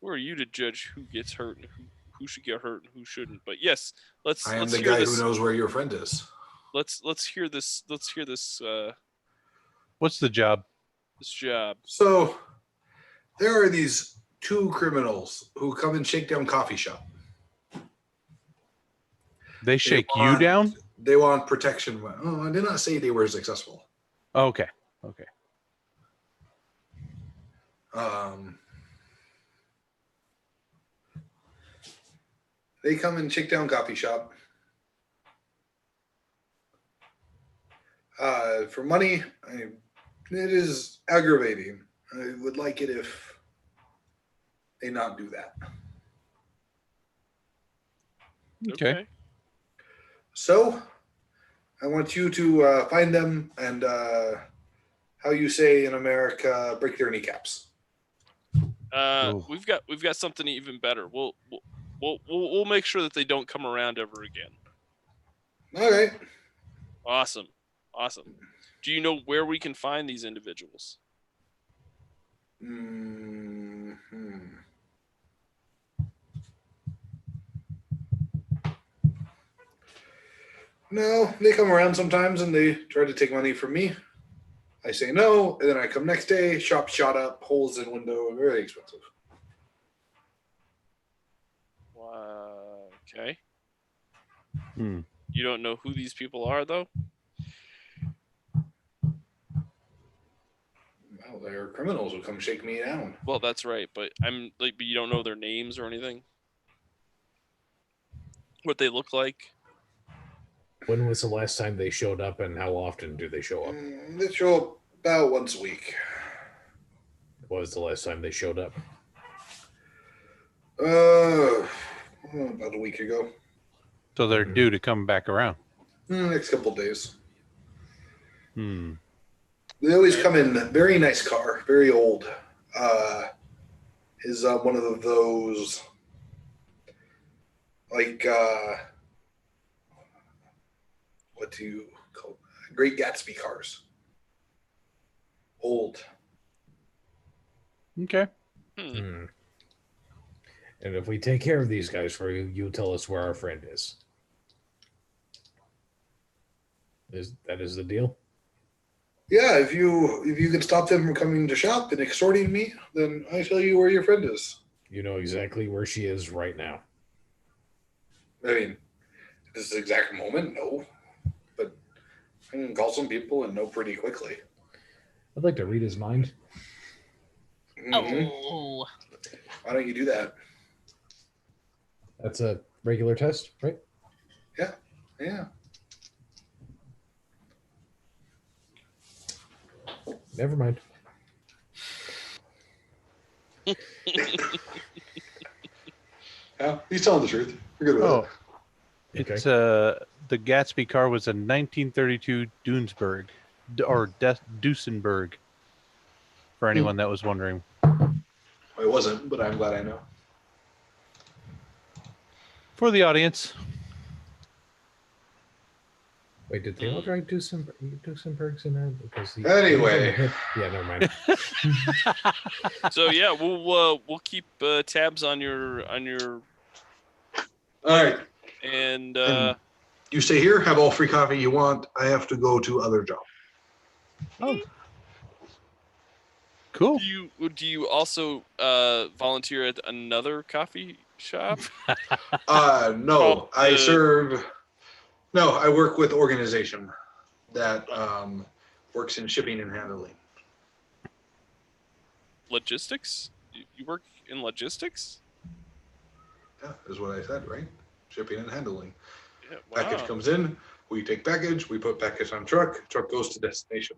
are you to judge who gets hurt and who who should get hurt and who shouldn't. But yes, let's I am let's the hear guy this. who knows where your friend is. Let's hear this. Let's hear this. What's the job? This job. So there are these two criminals who come and shake down coffee shop. They shake you want- down? They want protection. Oh, I did not say they were successful. Okay. They come and shake down coffee shop. For money, it is aggravating. I would like it if they not do that. Okay. So, I want you to find them and, how you say in America, break their kneecaps. Ooh. We've got something even better. We'll make sure that they don't come around ever again. All right. Awesome. Do you know where we can find these individuals? Mm-hmm. No, they come around sometimes and they try to take money from me. I say no, and then I come next day, shop shot up, holes in window, very expensive. Okay. Hmm. You don't know who these people are, though? Well, they're criminals who come shake me down. Well, that's right, but but you don't know their names or anything? What they look like? When was the last time they showed up, and how often do they show up? They show up about once a week. What was the last time they showed up? About a week ago. So they're due to come back around. Next couple days. Hmm. They always come in a very nice car, very old. Is one of those like what do you call them? Great Gatsby cars? Old. Okay. Hmm. And if we take care of these guys for you, you tell us where our friend is. That is the deal? Yeah, if you can stop them from coming to shop and extorting me, then I tell you where your friend is. You know exactly where she is right now. I mean, at this exact moment, no. But I can call some people and know pretty quickly. I'd like to read his mind. Mhm. Oh. Why don't you do that? That's a regular test, right? Yeah. Never mind. Yeah, he's telling the truth. You're good with Oh, it. it's the Gatsby car was a 1932 Duesenberg or Duesenberg. For anyone that was wondering. It wasn't, but I'm glad I know. For the audience. Wait, did they all drive Duesenbergs in there? Because Anyway. Yeah, never mind. So yeah, we'll keep tabs on your All right. and You stay here, have all free coffee you want. I have to go to other job. Oh. Cool. do you also volunteer at another coffee shop? No, I work with organization that works in shipping and handling. Logistics? You work in logistics? Yeah, is what I said, right? Shipping and handling. Yeah, Package wow. comes in, we take package, we put package on truck goes to destination.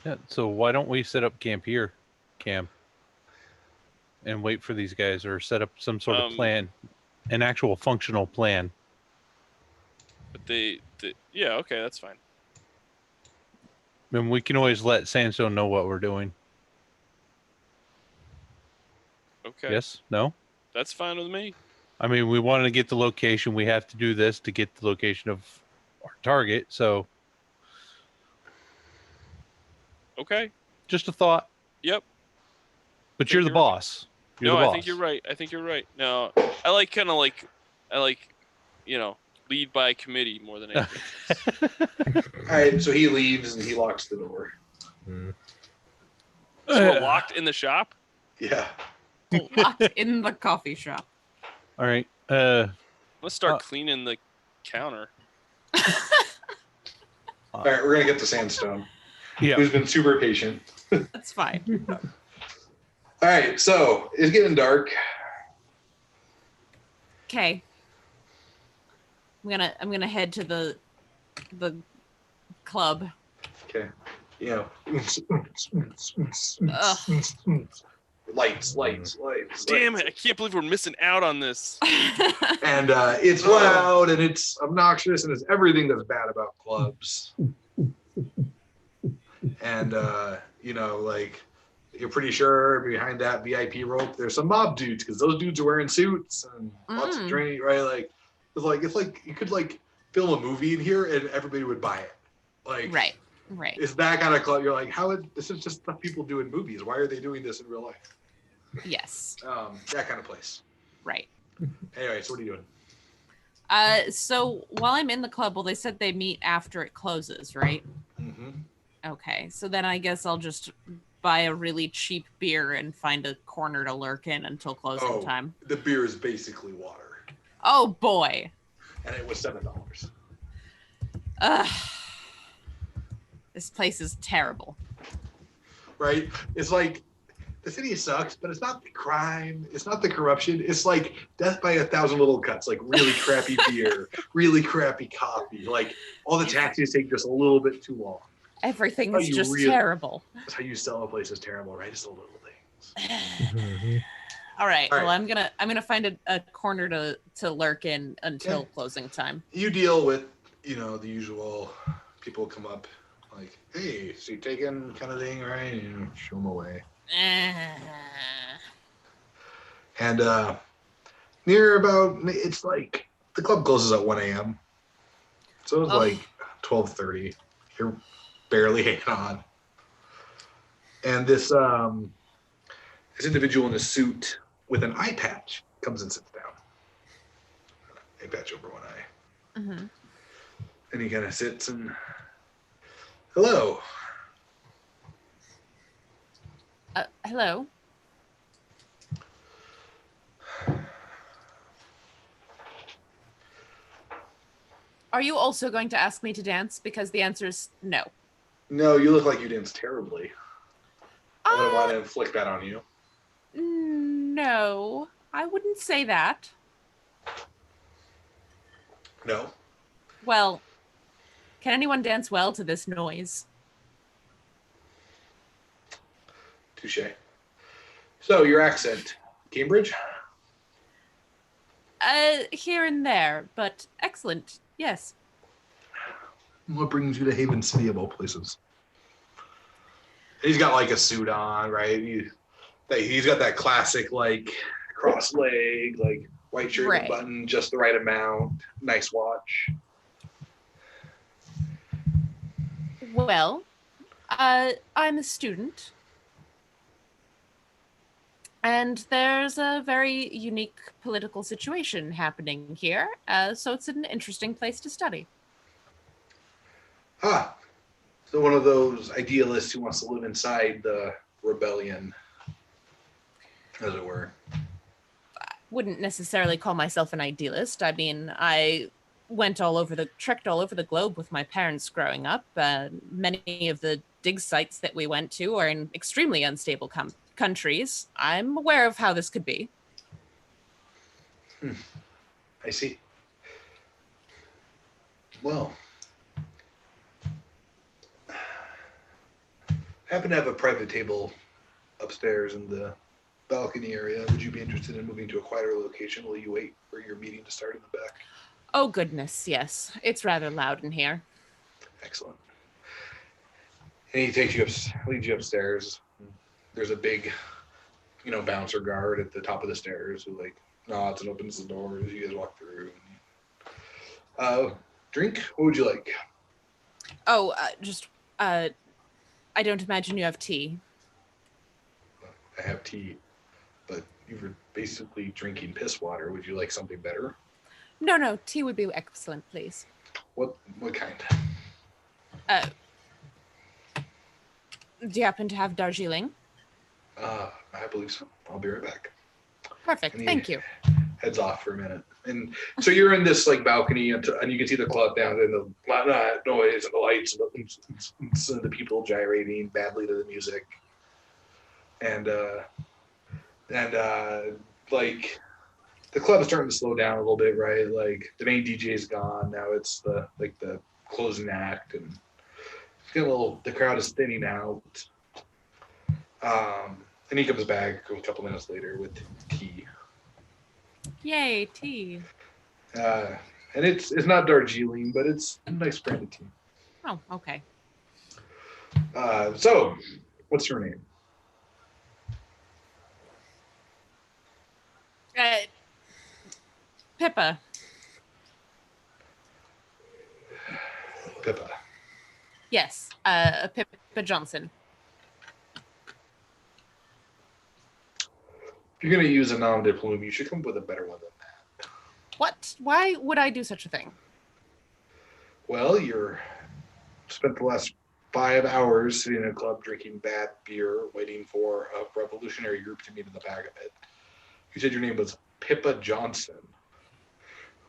Yeah, so why don't we set up camp here, Cam, and wait for these guys, or set up some sort of plan, an actual functional plan. But yeah, okay, that's fine. I mean, we can always let Sandstone know what we're doing. Okay. Yes? No? That's fine with me. I mean, we wanted to get the location. We have to do this to get the location of our target. So, Okay. just a thought. Yep. But you're the Figure- boss. You're No, the I boss. think you're right. I think you're right. No, I like lead by committee more than anything. All right, so he leaves and he locks the door. Mm. So we're locked in the shop. Yeah. Locked in the coffee shop. All right. Let's start cleaning the counter. All right, we're gonna get the sandstone. Yeah. Who's been super patient. That's fine. All right, so it's getting dark. Okay. I'm gonna head to the club. Okay. You know. Ugh. Lights. Damn it! I can't believe we're missing out on this. And it's loud and it's obnoxious and it's everything that's bad about clubs. And you know, like you're pretty sure behind that VIP rope there's some mob dudes because those dudes are wearing suits and lots of drink, right? Like it's like you could like film a movie in here and everybody would buy it. Like Right. it's that kind of club. You're like, this is just stuff people do in movies. Why are they doing this in real life? Yes. That kind of place. Right. Anyway, so what are you doing? So while I'm in the club, well, they said they meet after it closes, right? Mm-hmm. Okay. So then I guess I'll just buy a really cheap beer and find a corner to lurk in until closing time. The beer is basically water, Oh boy. and it was $7. Ugh. This place is terrible. Right? It's like the city sucks, but it's not the crime, it's not the corruption. It's like death by 1,000 little cuts, like really crappy beer, really crappy coffee. Like all the taxis take just a little bit too long. Everything Oh, is you just really- terrible. That's how you sell a place is terrible, right? It's the little things. Mhm. All right. All right. Well, I'm gonna find a corner to lurk in until Yeah. closing time. You deal with, you know, the usual people come up like, hey, seat taken kind of thing, right? And you show them away. And near about, it's like the club closes at 1 a.m. So it's Oh. like 12:30. You're barely hanging on. And this individual in a suit with an eye patch comes and sits down. Eye patch over one eye. Mm-hmm. And he kind of sits and, hello. Hello. Are you also going to ask me to dance? Because the answer is no. No, you look like you dance terribly. I wouldn't want Uh, to inflict that on you. no, I wouldn't say that. No. Well, can anyone dance well to this noise? Touche. So your accent, Cambridge? Here and there, but excellent. Yes. What brings you to Haven City of all places? He's got like a suit on, right? He's got that classic like cross leg, like white shirt Right. and button, just the right amount. Nice watch. Well, I'm a student. And there's a very unique political situation happening here, so it's an interesting place to study. Ah, so one of those idealists who wants to live inside the rebellion, as it were. Wouldn't necessarily call myself an idealist. I mean, I trekked all over the globe with my parents growing up. Many of the dig sites that we went to are in extremely unstable countries. I'm aware of how this could be. I see. Well, I happen to have a private table upstairs in the balcony area. Would you be interested in moving to a quieter location while you wait for your meeting to start in the back? Oh, goodness, yes. It's rather loud in here. Excellent. And he leads you upstairs. There's a big, bouncer guard at the top of the stairs who nods and opens the door as you guys walk through. Drink? What would you like? Oh, I don't imagine you have tea. I have tea, but you were basically drinking piss water. Would you like something better? No, tea would be excellent, please. What kind? Do you happen to have Darjeeling? I believe so. I'll be right back. Perfect. And he Thank you. heads off for a minute. And so you're in this like balcony, and you can see the club down and the noise and the lights and the people gyrating badly to the music. And like the club is starting to slow down a little bit, right? Like the main DJ is gone. Now it's the closing act, and it's getting a little, the crowd is thinning out. And he comes back a couple minutes later with tea. Yay, tea. And it's not Darjeeling, but it's a nice branded tea. Oh, okay. So, what's your name? Pippa. Pippa. Yes, Pippa Johnson. If you're going to use a nom de plume, you should come up with a better one than that. What? Why would I do such a thing? Well, you're spent the last 5 hours sitting in a club drinking bad beer, waiting for a revolutionary group to meet in the back of it. You said your name was Pippa Johnson,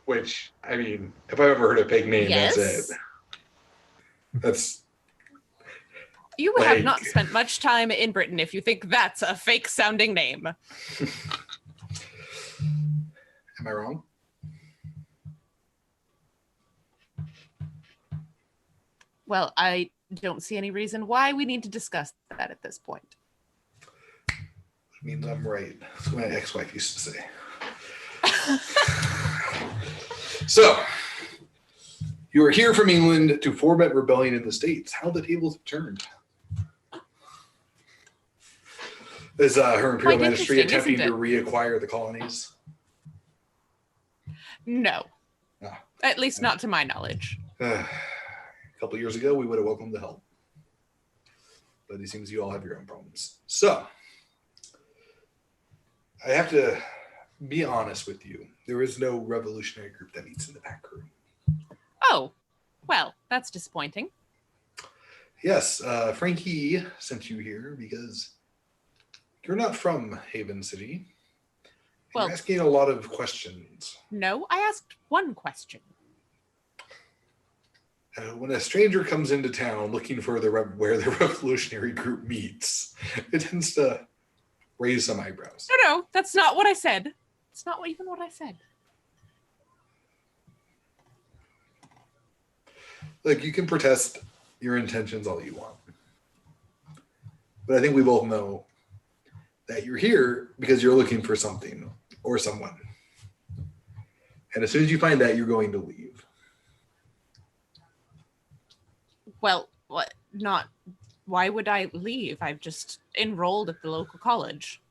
which, I mean, if I've ever heard a fake name, Yes. that's it. That's You have not spent much time in Britain if you think that's a fake sounding name. Am I wrong? Well, I don't see any reason why we need to discuss that at this point. It means I'm right. That's what my ex-wife used to say. So, you are here from England to foment rebellion in the States. How the tables have turned. Is Her Imperial Quite Majesty interesting, attempting to isn't reacquire the colonies? No. Ah. At least not to my knowledge. A couple years ago, we would have welcomed the help. But it seems you all have your own problems. So, I have to be honest with you. There is no revolutionary group that meets in the back room. Oh, well, that's disappointing. Yes, Frankie sent you here because you're not from Haven City. Well- You're asking a lot of questions. No, I asked one question. When a stranger comes into town looking for where the revolutionary group meets, it tends to raise some eyebrows. No, that's not what I said. It's not even what I said. Like, you can protest your intentions all you want. But I think we both know that you're here because you're looking for something or someone. And as soon as you find that, you're going to leave. Well, what? Not. Why would I leave? I've just enrolled at the local college.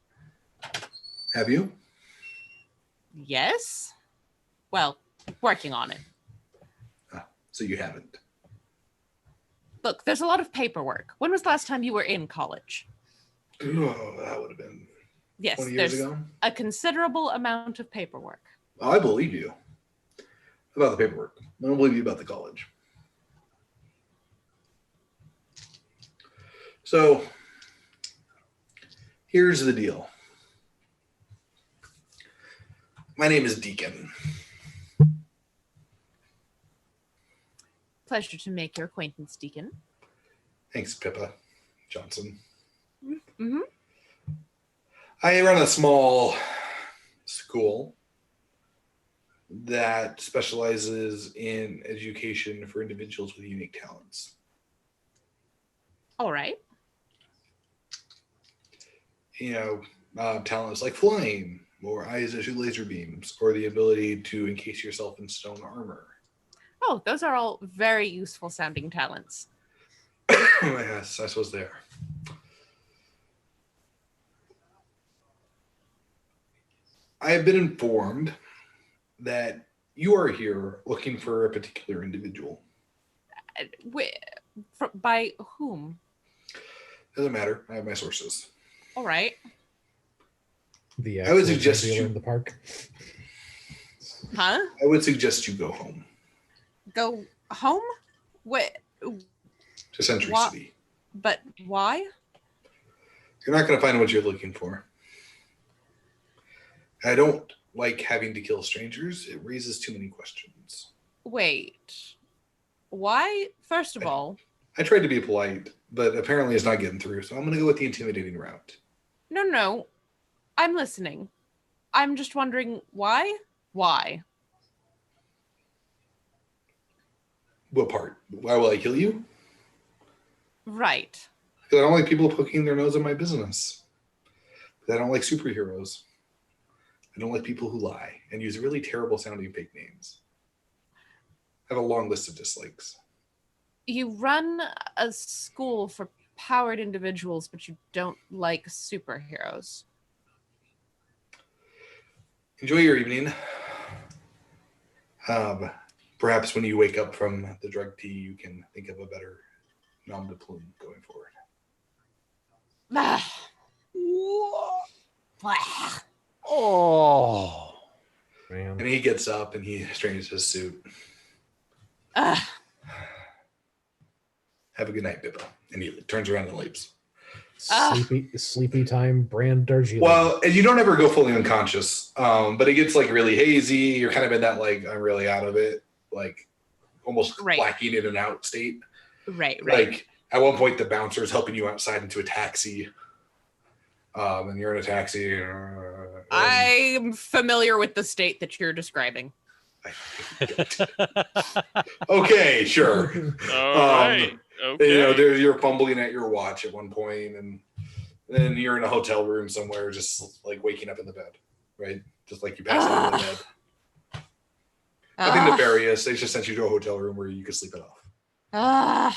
Have you? Yes? Well, working on it. So you haven't. Look, there's a lot of paperwork. When was the last time you were in college? Oh, that would have been Yes, 20 years there's ago. a considerable amount of paperwork. Oh, I believe you about the paperwork. I don't believe you about the college. So here's the deal. My name is Deacon. Pleasure to make your acquaintance, Deacon. Thanks, Pippa Johnson. Mm-hmm. I run a small school that specializes in education for individuals with unique talents. All right. You know, talents like flying, or eyes that shoot laser beams, or the ability to encase yourself in stone armor. Oh, those are all very useful sounding talents. Yes, I suppose they are. I have been informed that you are here looking for a particular individual. By whom? Doesn't matter. I have my sources. All right. The I would actual suggest dealer you- in the park. Huh? I would suggest you go home Go home? Wait, to Century Wha- City. but why? You're not going to find what you're looking for. I don't like having to kill strangers. It raises too many questions. Wait. Why? First of all, I tried to be polite, but apparently it's not getting through. So I'm going to go with the intimidating route. no. I'm listening. I'm just wondering why? Why? What part? Why will I kill you? Right. Because I don't like people poking their nose in my business. Because I don't like superheroes. I don't like people who lie and use really terrible sounding fake names. I have a long list of dislikes. You run a school for powered individuals, but you don't like superheroes. Enjoy your evening. Perhaps when you wake up from the drug tea, you can think of a better nom de plume going forward. Oh. Man. And he gets up and he straightens his suit. Ugh. Have a good night, Bippa. And he turns around and leaves. Sleepy time, brand Darjeeling. Well, and you don't ever go fully unconscious, but it gets like really hazy. You're kind of in that like I'm really out of it, like almost Right. blacking in and out state. Right. Like at one point, the bouncer is helping you outside into a taxi, and you're in a taxi. And I'm familiar with the state that you're describing. okay, sure. All right. Okay. You know, you're fumbling at your watch at one point, and then you're in a hotel room somewhere, just like waking up in the bed, right? Just like you pass out in the bed. Nothing nefarious. They just sent you to a hotel room where you could sleep it off.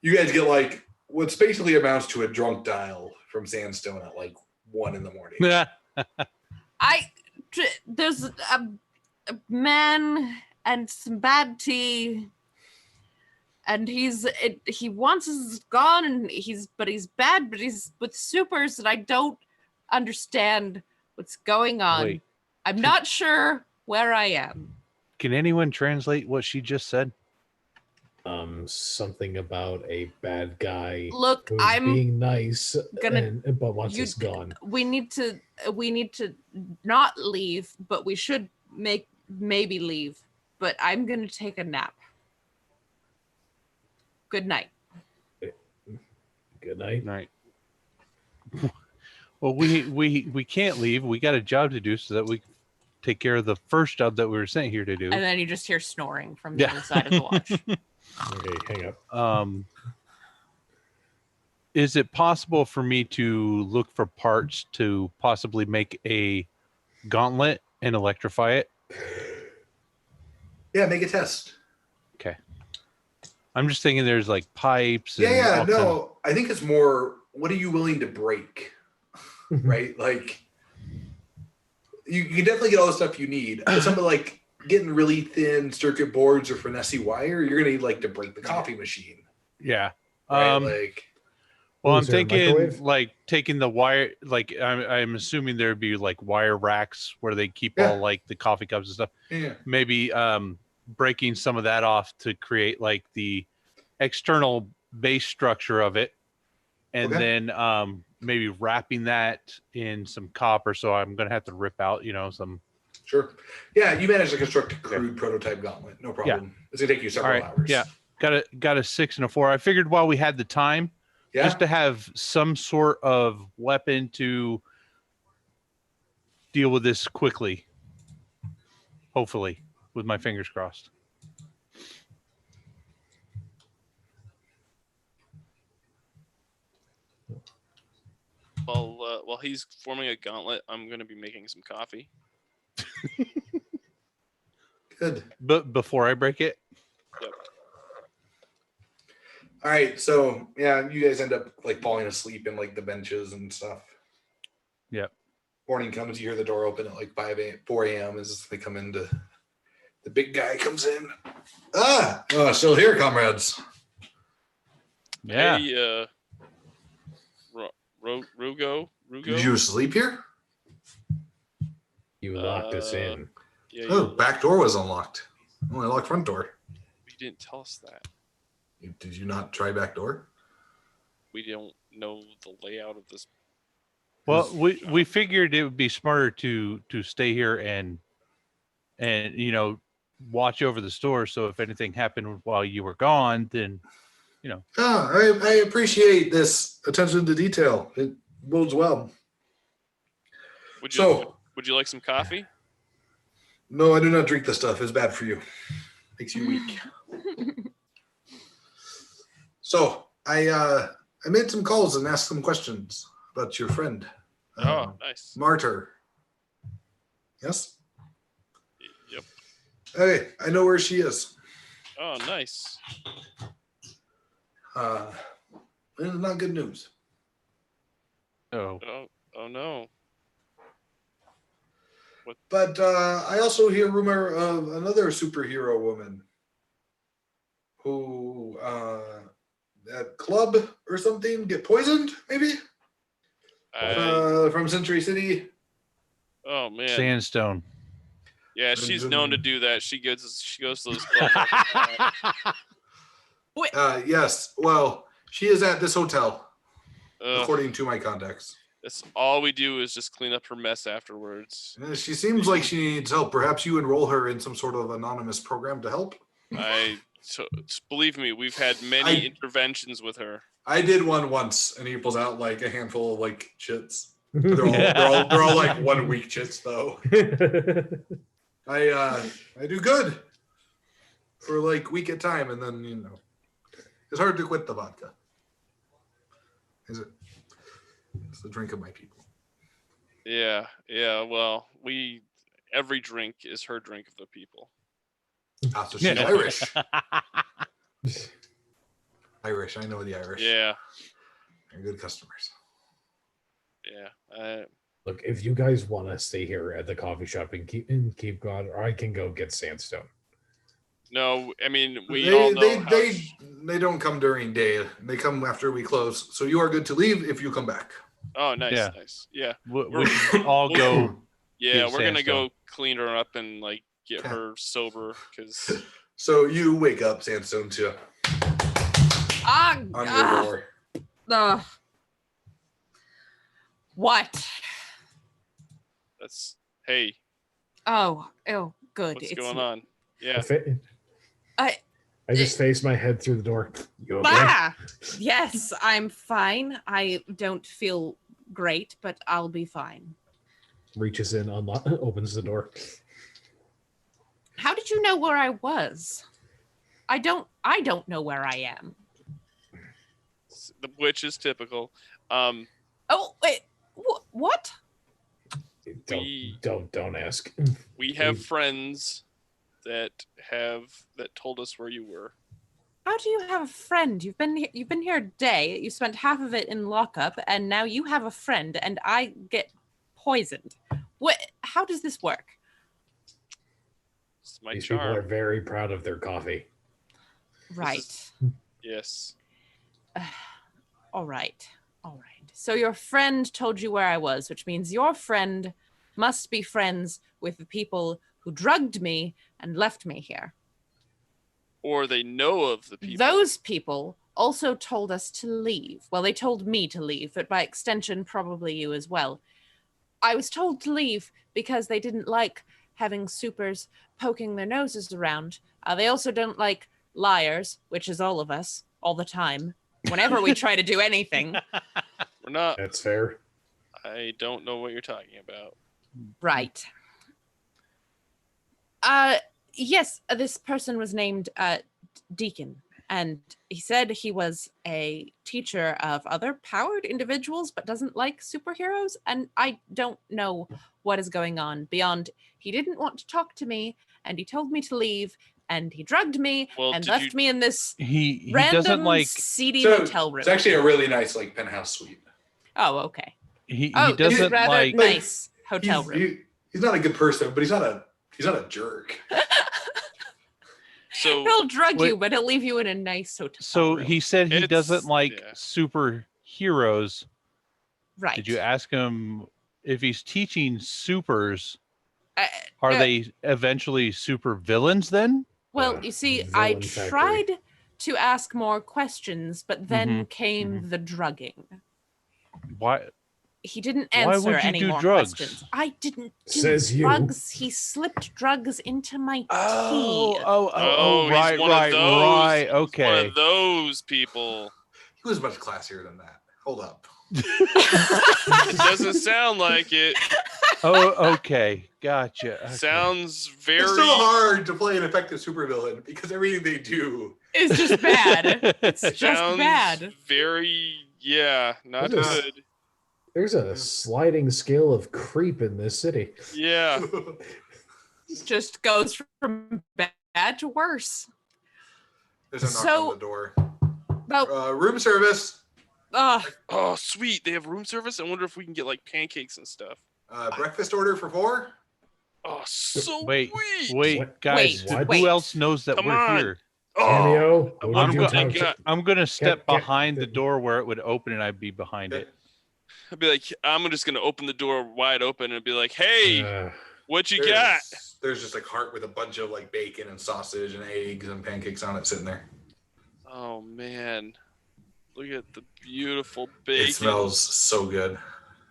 You guys get like what's basically amounts to a drunk dial from Sandstone at like 1 a.m. There's a man and some bad tea, and he wants us gone, and he's bad, but he's with supers, and I don't understand what's going on. Wait. I'm not sure where I am. Can anyone translate what she just said? Something about a bad guy Look, who's I'm being nice, gonna- but wants you- us gone. we need to not leave, but we should maybe leave. But I'm gonna take a nap. Good night. Good night. Right. Well, we can't leave. We got a job to do so that we take care of the first job that we were sent here to do. And then you just hear snoring from the Yeah. other side of the watch. Okay, hang up. Is it possible for me to look for parts to possibly make a gauntlet and electrify it? Yeah, make a test. Okay. I'm just thinking there's like pipes. And Yeah, all kinds of- no. I think it's more. What are you willing to break? Right, like you can definitely get all the stuff you need. But something like getting really thin circuit boards or finessey wire, you're gonna need like to break the coffee machine. Yeah. Right, like Well, I'm Is there a thinking microwave? like taking the wire, like I'm assuming there'd be like wire racks where they keep Yeah. all like the coffee cups and stuff. yeah. Maybe breaking some of that off to create like the external base structure of it, and Okay. then maybe wrapping that in some copper. So I'm gonna have to rip out, some. Sure. Yeah, you managed to construct a crude prototype gauntlet. No problem. It's gonna take you several All right, hours. yeah. Got a 6 and a 4. I figured while we had the time, Yeah. just to have some sort of weapon to deal with this quickly. Hopefully, with my fingers crossed. While he's forming a gauntlet, I'm going to be making some coffee. Good. But before I break it, All right. So yeah, you guys end up like falling asleep in like the benches and stuff. Yep. Morning comes, you hear the door open at like 4 a.m. as they come in. The big guy comes in. Still here, comrades. yeah, Hey, Rugo. Did you sleep here? You locked us in. Yeah, Oh, back door was unlocked. Only locked front door. you didn't tell us that. Did you not try back door? We don't know the layout of this. Well, we figured it would be smarter to stay here and watch over the store. So if anything happened while you were gone, then Ah, I appreciate this attention to detail. It bodes well. Would So, you like some coffee? no, I do not drink this stuff. It's bad for you. Makes you weak. So I made some calls and asked some questions about your friend. Oh, nice. Martyr. Yes? Yep. Okay, I know where she is. Oh, nice. It's not good news. oh, Oh no. But I also hear rumor of another superhero woman who at club or something get poisoned, maybe? From Century City. Oh man. sandstone. Yeah, she's known to do that. She goes to those clubs. Yes. Well, she is at this hotel, Ugh, according to my contacts. that's all we do is just clean up her mess afterwards. She seems like she needs help. Perhaps you enroll her in some sort of anonymous program to help. So believe me, we've had many interventions with her. I did one once, and he pulls out like a handful of like chits. They're all like 1 week chits though. I do good for like week at time, and then it's hard to quit the vodka. Is it? It's the drink of my people. Yeah. Well, every drink is her drink of the people. Ah, so she's Irish. Irish. I know the Irish. Yeah. They're good customers. Yeah. Look, if you guys want to stay here at the coffee shop and keep going, or I can go get sandstone. No, I mean we all know they don't come during day. They come after we close. So you are good to leave if you come back. Oh, nice, Yeah. nice. Yeah. We should all go. Yeah, Get we're gonna sandstone. go clean her up and like get her sober because So you wake up, Sandstone, to on your door. What? that's hey, Oh, good. what's going on? Yeah. I just face my head through the door. You okay? Ah, yes, I'm fine. I don't feel great, but I'll be fine. Reaches in, opens the door. How did you know where I was? I don't know where I am. Which is typical. Oh, wait. What? Don't ask. We have friends that told us where you were. How do you have a friend? You've been here a day. You spent half of it in lockup, and now you have a friend, and I get poisoned. What? How does this work? It's my These charm. people are very proud of their coffee. Right. Yes. All right. So your friend told you where I was, which means your friend must be friends with the people who drugged me and left me here. Or they know of the people. Those people also told us to leave. Well, they told me to leave, but by extension, probably you as well. I was told to leave because they didn't like having supers poking their noses around. They also don't like liars, which is all of us, all the time. Whenever we try to do anything. We're not. That's fair. I don't know what you're talking about. Right. Yes, this person was named Deacon, and he said he was a teacher of other powered individuals, but doesn't like superheroes. And I don't know what is going on beyond he didn't want to talk to me, and he told me to leave, and he drugged me and left me in this He random doesn't like seedy motel room. It's actually a really nice like penthouse suite. Oh, okay. he It's doesn't rather like nice hotel room. He's not a good person, but he's not a jerk. So He'll drug you, but he'll leave you in a nice hotel so room. he said he It's- doesn't like yeah. superheroes. Right. Did you ask him if he's teaching supers? Are no, they eventually super villains then? Well, Yeah, you see, I villain factory. tried to ask more questions, but then came mhm. the drugging. Why? He didn't Why answer would you any do more drugs? questions. I didn't do Says you. drugs. He slipped drugs into my tea. Oh, right, he's one right, of those. right. He's one Okay. of those people. He was much classier than that. Hold up. It doesn't sound like it. Oh, okay. Gotcha. Okay. Sounds very. It's so hard to play an effective supervillain because everything they do. It's just bad. It's just sounds bad. very. Yeah, not What is- good. There's a sliding scale of creep in this city. Yeah. Just goes from bad to worse. There's a knock So- on the door. Well, Room service. Oh, sweet. They have room service. I wonder if we can get like pancakes and stuff. Breakfast order for 4. Oh, so Wait, sweet. wait, guys. Wait, Who wait. else knows that Come we're on. here? Oh, Cameo, I what wonder did you what they tell- got. I'm gonna step get- behind the door where it would open, and I'd be behind it. I'd be like, I'm just gonna open the door wide open and be like, "Hey, what you got?" There's just a cart with a bunch of like bacon and sausage and eggs and pancakes on it sitting there. Oh man, look at the beautiful bacon. It smells so good.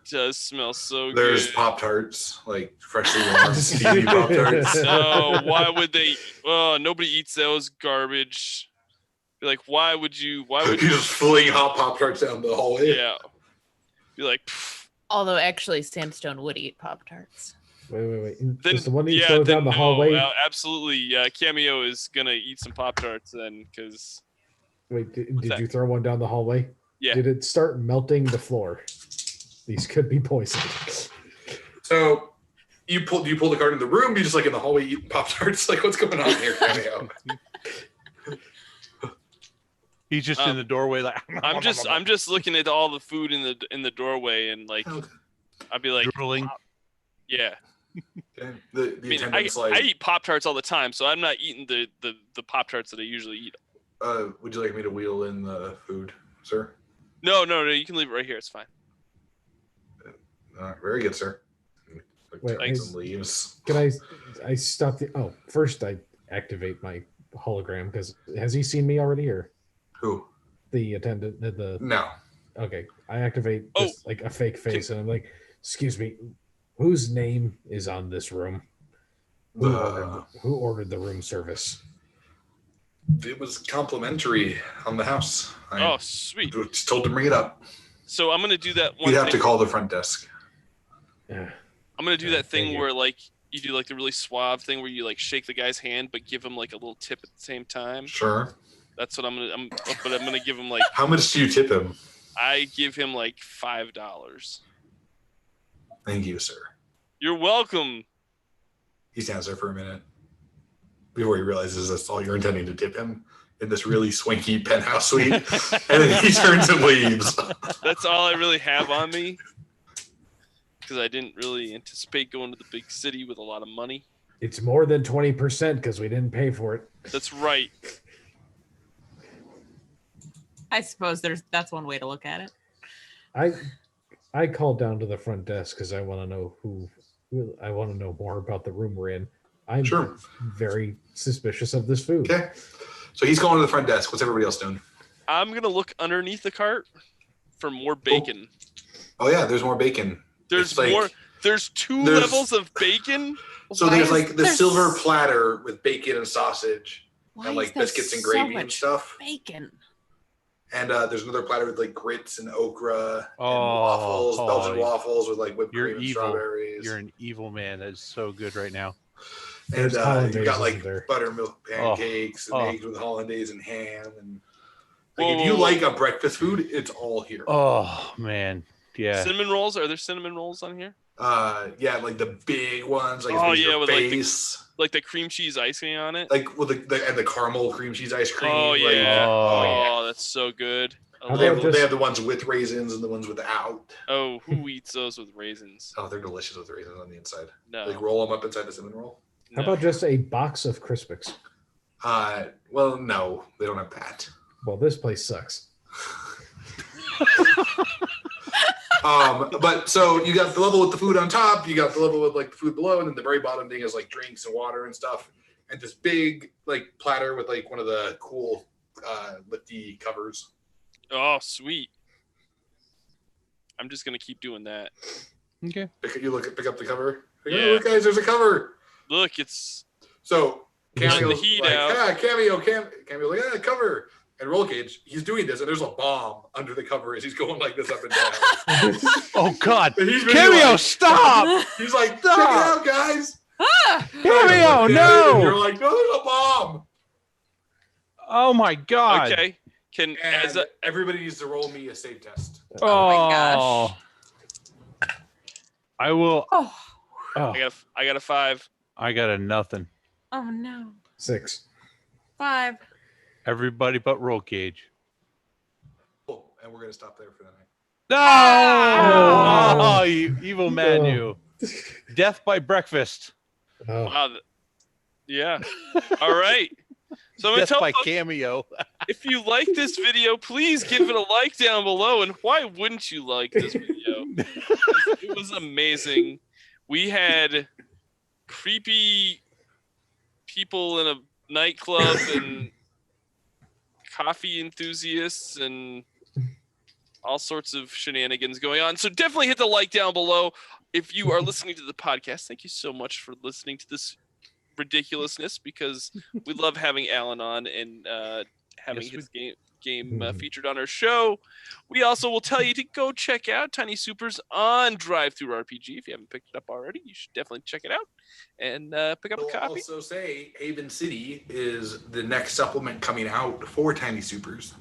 It does smell so There's good. Pop Tarts, like freshly warmed steamy Pop Tarts. No, why would they? Oh, nobody eats those garbage. Be like, why would you? Why would You're you? just fling hot Pop Tarts down the hallway. Yeah. Be like, "Pff." although actually, Sandstone would eat Pop Tarts. Wait. Then Is the one that you yeah, throw then down the no, hallway? absolutely. Cameo is gonna eat some Pop Tarts then, because Wait, did that? you throw one down the hallway? Yeah. Did it start melting the floor? These could be poisoned. So you pull the cart in the room. You just like in the hallway eating Pop Tarts. Like what's going on here, Cameo? He's just in the doorway, like I'm just looking at all the food in the doorway and like I'd be like, drooling. yeah. Okay. The I mean, attendant's I like, eat Pop Tarts all the time, so I'm not eating the Pop Tarts that I usually eat. would you like me to wheel in the food, sir? No, you can leave it right here. It's fine. Very good, sir. Wait, Takes some leaves. Can I stop the? Oh, first I activate my hologram because has he seen me already or Who? the attendant? The No. okay, I activate Oh. just like a fake face and I'm like, excuse me, whose name is on this room? Who ordered the room service? It was complimentary on the house. I Oh, sweet. just told to bring it up. So I'm gonna do that one. You'd have thing. to call the front desk. Yeah. I'm gonna do Yeah, that thing thank you. where like you do like the really suave thing where you like shake the guy's hand but give him like a little tip at the same time. Sure. That's what but I'm gonna give him like How much do you tip him? I give him like $5. Thank you, sir. You're welcome. He stands there for a minute before he realizes that's all you're intending to tip him in this really swanky penthouse suite. And then he turns and leaves. That's all I really have on me. Because I didn't really anticipate going to the big city with a lot of money. It's more than 20% because we didn't pay for it. That's right. I suppose that's one way to look at it. I called down to the front desk because I want to know I want to know more about the room we're in. I'm Sure. very suspicious of this food. Okay. So he's going to the front desk. What's everybody else doing? I'm going to look underneath the cart for more bacon. Oh, yeah, there's more bacon. There's It's like- more. There's two there's- levels of bacon. So Why there's is like the there silver s- platter with bacon and sausage Why and is like there biscuits and so gravy and much stuff. Bacon. And there's another platter with like grits and okra and Oh, waffles, Belgian oh, waffles with like whipped you're cream and evil. strawberries. You're an evil man. That is so good right now. And There's you hollandaise, got like isn't there? buttermilk pancakes and Oh. eggs with hollandaise and ham. And like, if Whoa, you whoa, like a breakfast food, it's all here. Oh man, yeah. Cinnamon rolls. Are there cinnamon rolls on here? Yeah, like the big ones, like Oh, as big as yeah, your with, like, the- face. Like the cream cheese icing on it. Like with the caramel cream cheese ice cream. Oh like- yeah. Oh. Oh, that's so good. I How They love about have, just- they have the ones with raisins and the ones without. Oh, who eats those with raisins? Oh, they're delicious with the raisins on the inside. No. Like roll them up inside the cinnamon roll. How no. about just a box of Crispix? Well, no, they don't have that. Well, this place sucks. But so you got the level with the food on top, you got the level with like the food below, and then the very bottom thing is like drinks and water and stuff, and this big like platter with like one of the cool lifty covers. Oh, sweet. I'm just gonna keep doing that. Okay. Pick up the cover. Like, Yeah. oh, look, guys, there's a cover. Look, it's So Letting Cameo, the heat like, out. Cameo, like, cover. And Roll Cage, he's doing this, and there's a bomb under the cover as he's going like this up and down. Oh God. And he's been Cameo, like, stop! he's like, check it Stop. out, guys. Ah! Cameo, And no! you're like, no, there's a bomb. Oh my God. okay. Can as And a, everybody needs to roll me a save test. Oh my gosh. I will. Oh, Oh, I got a 5. I got a nothing. oh no. 6. 5. Everybody but Roll Cage. Oh, and we're gonna stop there for the night. No! Oh. Oh, you evil man, you. Death by breakfast. Oh. Wow. Yeah. All right. So I'm gonna Death tell by folks, Cameo. if you like this video, please give it a like down below. And why wouldn't you like this video? It was amazing. We had creepy people in a nightclub and coffee enthusiasts and all sorts of shenanigans going on. So definitely hit the like down below. If you are listening to the podcast, thank you so much for listening to this ridiculousness, because we love having Alan on and having Yes, his game featured on our show. We also will tell you to go check out Tiny Supers on Drive-Thru RPG. If you haven't picked it up already, you should definitely check it out and pick up a We'll copy. also say Haven City is the next supplement coming out for Tiny Supers.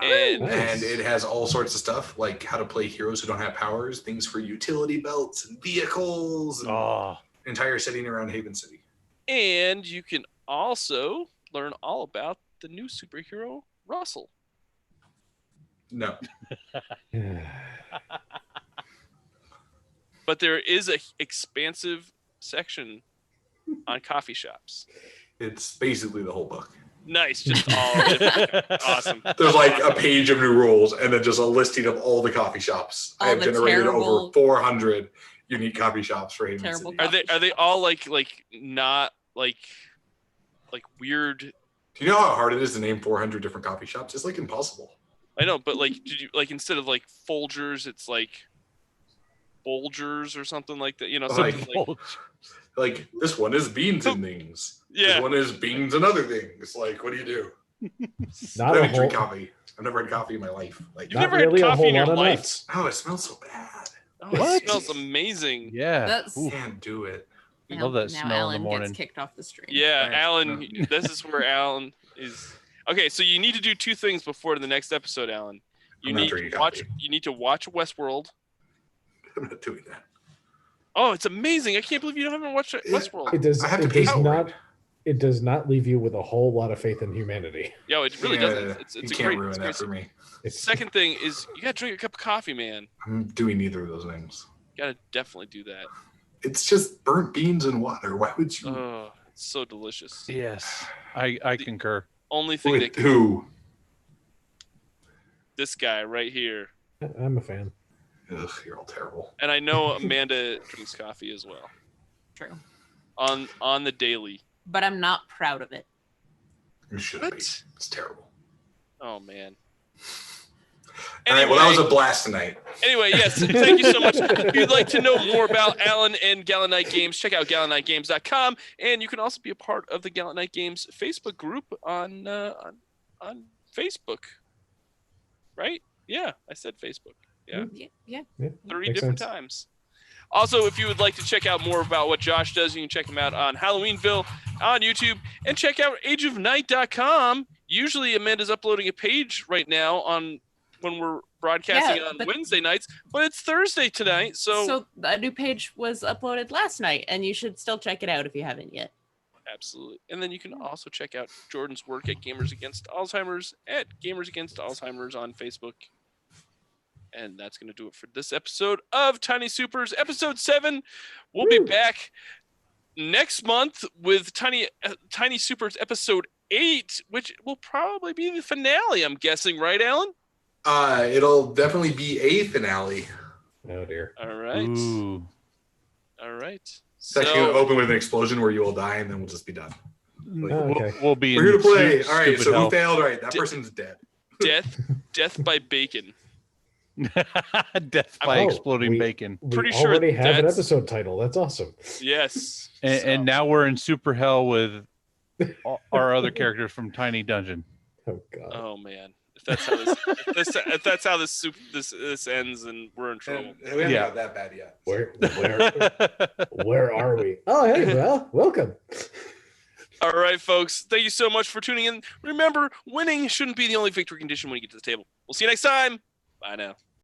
And Nice. And it has all sorts of stuff like how to play heroes who don't have powers, things for utility belts and vehicles, and Oh, entire setting around Haven City. And you can also learn all about the new superhero, Russell. No. But there is a expansive section on coffee shops. It's basically the whole book. Nice, just all of it. Awesome. There's like a page of new rules and then just a listing of all the coffee shops. I All have the generated terrible- over 400 unique coffee shops for Haven Terrible City. Are they all like not like weird? Do you know how hard it is to name 400 different coffee shops? It's like impossible. I know, but like did you like instead of like Folgers, it's like Folgers or something like that, you know, something Like- like Like this one is beans and things. Yeah. This one is beans and other things. Like, what do you do? Not I a don't whole, drink coffee. I've never had coffee in my life. Like, You've not never had really a coffee whole in your lot of life? nuts. oh, it smells so bad. Oh, What? it smells amazing. yeah. That's Ooh, Can't do it. Love that now smell in the Alan morning. gets kicked off the stream. Yeah, Thanks. Alan, this is where Alan is. Okay, so you need to do 2 things before the next episode, Alan. You I'm not need drinking to watch. coffee. You need to watch Westworld. I'm not doing that. Oh, it's amazing! I can't believe you haven't watched Westworld. It does. I have to It pay does for not. it. It does not leave you with a whole lot of faith in humanity. Yo, it really Yeah, doesn't. It's you a can't great. ruin It's that great. for me. It's, Second thing is you gotta drink a cup of coffee, man. I'm doing neither of those things. You gotta definitely do that. It's just burnt beans and water. Why would you? Oh, it's so delicious. Yes, I concur. Only thing With that who? this guy right here, I'm a fan. Ugh, you're all terrible. and I know Amanda drinks coffee as well True. on the daily. But I'm not proud of it. You should What? be. It's terrible. Oh man. All right. Well, that was a blast tonight. Anyway, yes, thank you so much. If you'd like to know more about Alan and Gallant Night Games, check out gallantnightgames.com, and you can also be a part of the Gallant Night Games Facebook group on Facebook. Right? Yeah, I said Facebook. Yeah. Yeah. Yeah, 30 makes different sense. times. Also, if you would like to check out more about what Josh does, you can check him out on Halloweenville on YouTube and check out ageofnight.com. Usually Amanda's uploading a page right now on when we're broadcasting Yeah, on but- Wednesday nights, but it's Thursday tonight, so a new page was uploaded last night, and you should still check it out if you haven't yet. absolutely. And then you can also check out Jordan's work at Gamers Against Alzheimer's at Gamers Against Alzheimer's on Facebook. And that's going to do it for this episode of Tiny Supers, episode 7. We'll be back next month with Tiny Supers episode 8, which will probably be the finale, I'm guessing, right, Alan? It'll definitely be a finale. Oh dear. All right. Ooh. All right. It's actually going to open with an explosion where you will die, and then we'll just be done. Oh, okay. We'll be We're here in to play. stu- All right, stupid so who hell. failed? All right, that Did- person's dead. Death by bacon. Death by Oh, exploding we- bacon. We Pretty sure already have an that's- episode title. That's awesome. Yes. And now we're in super hell with our other characters from Tiny Dungeon. Oh god. Oh man. If that's how this ends, and we're in trouble. And we haven't Yeah. got that bad yet. Where are we? Oh hey, well, welcome. All right, folks. Thank you so much for tuning in. Remember, winning shouldn't be the only victory condition when you get to the table. We'll see you next time. Bye now.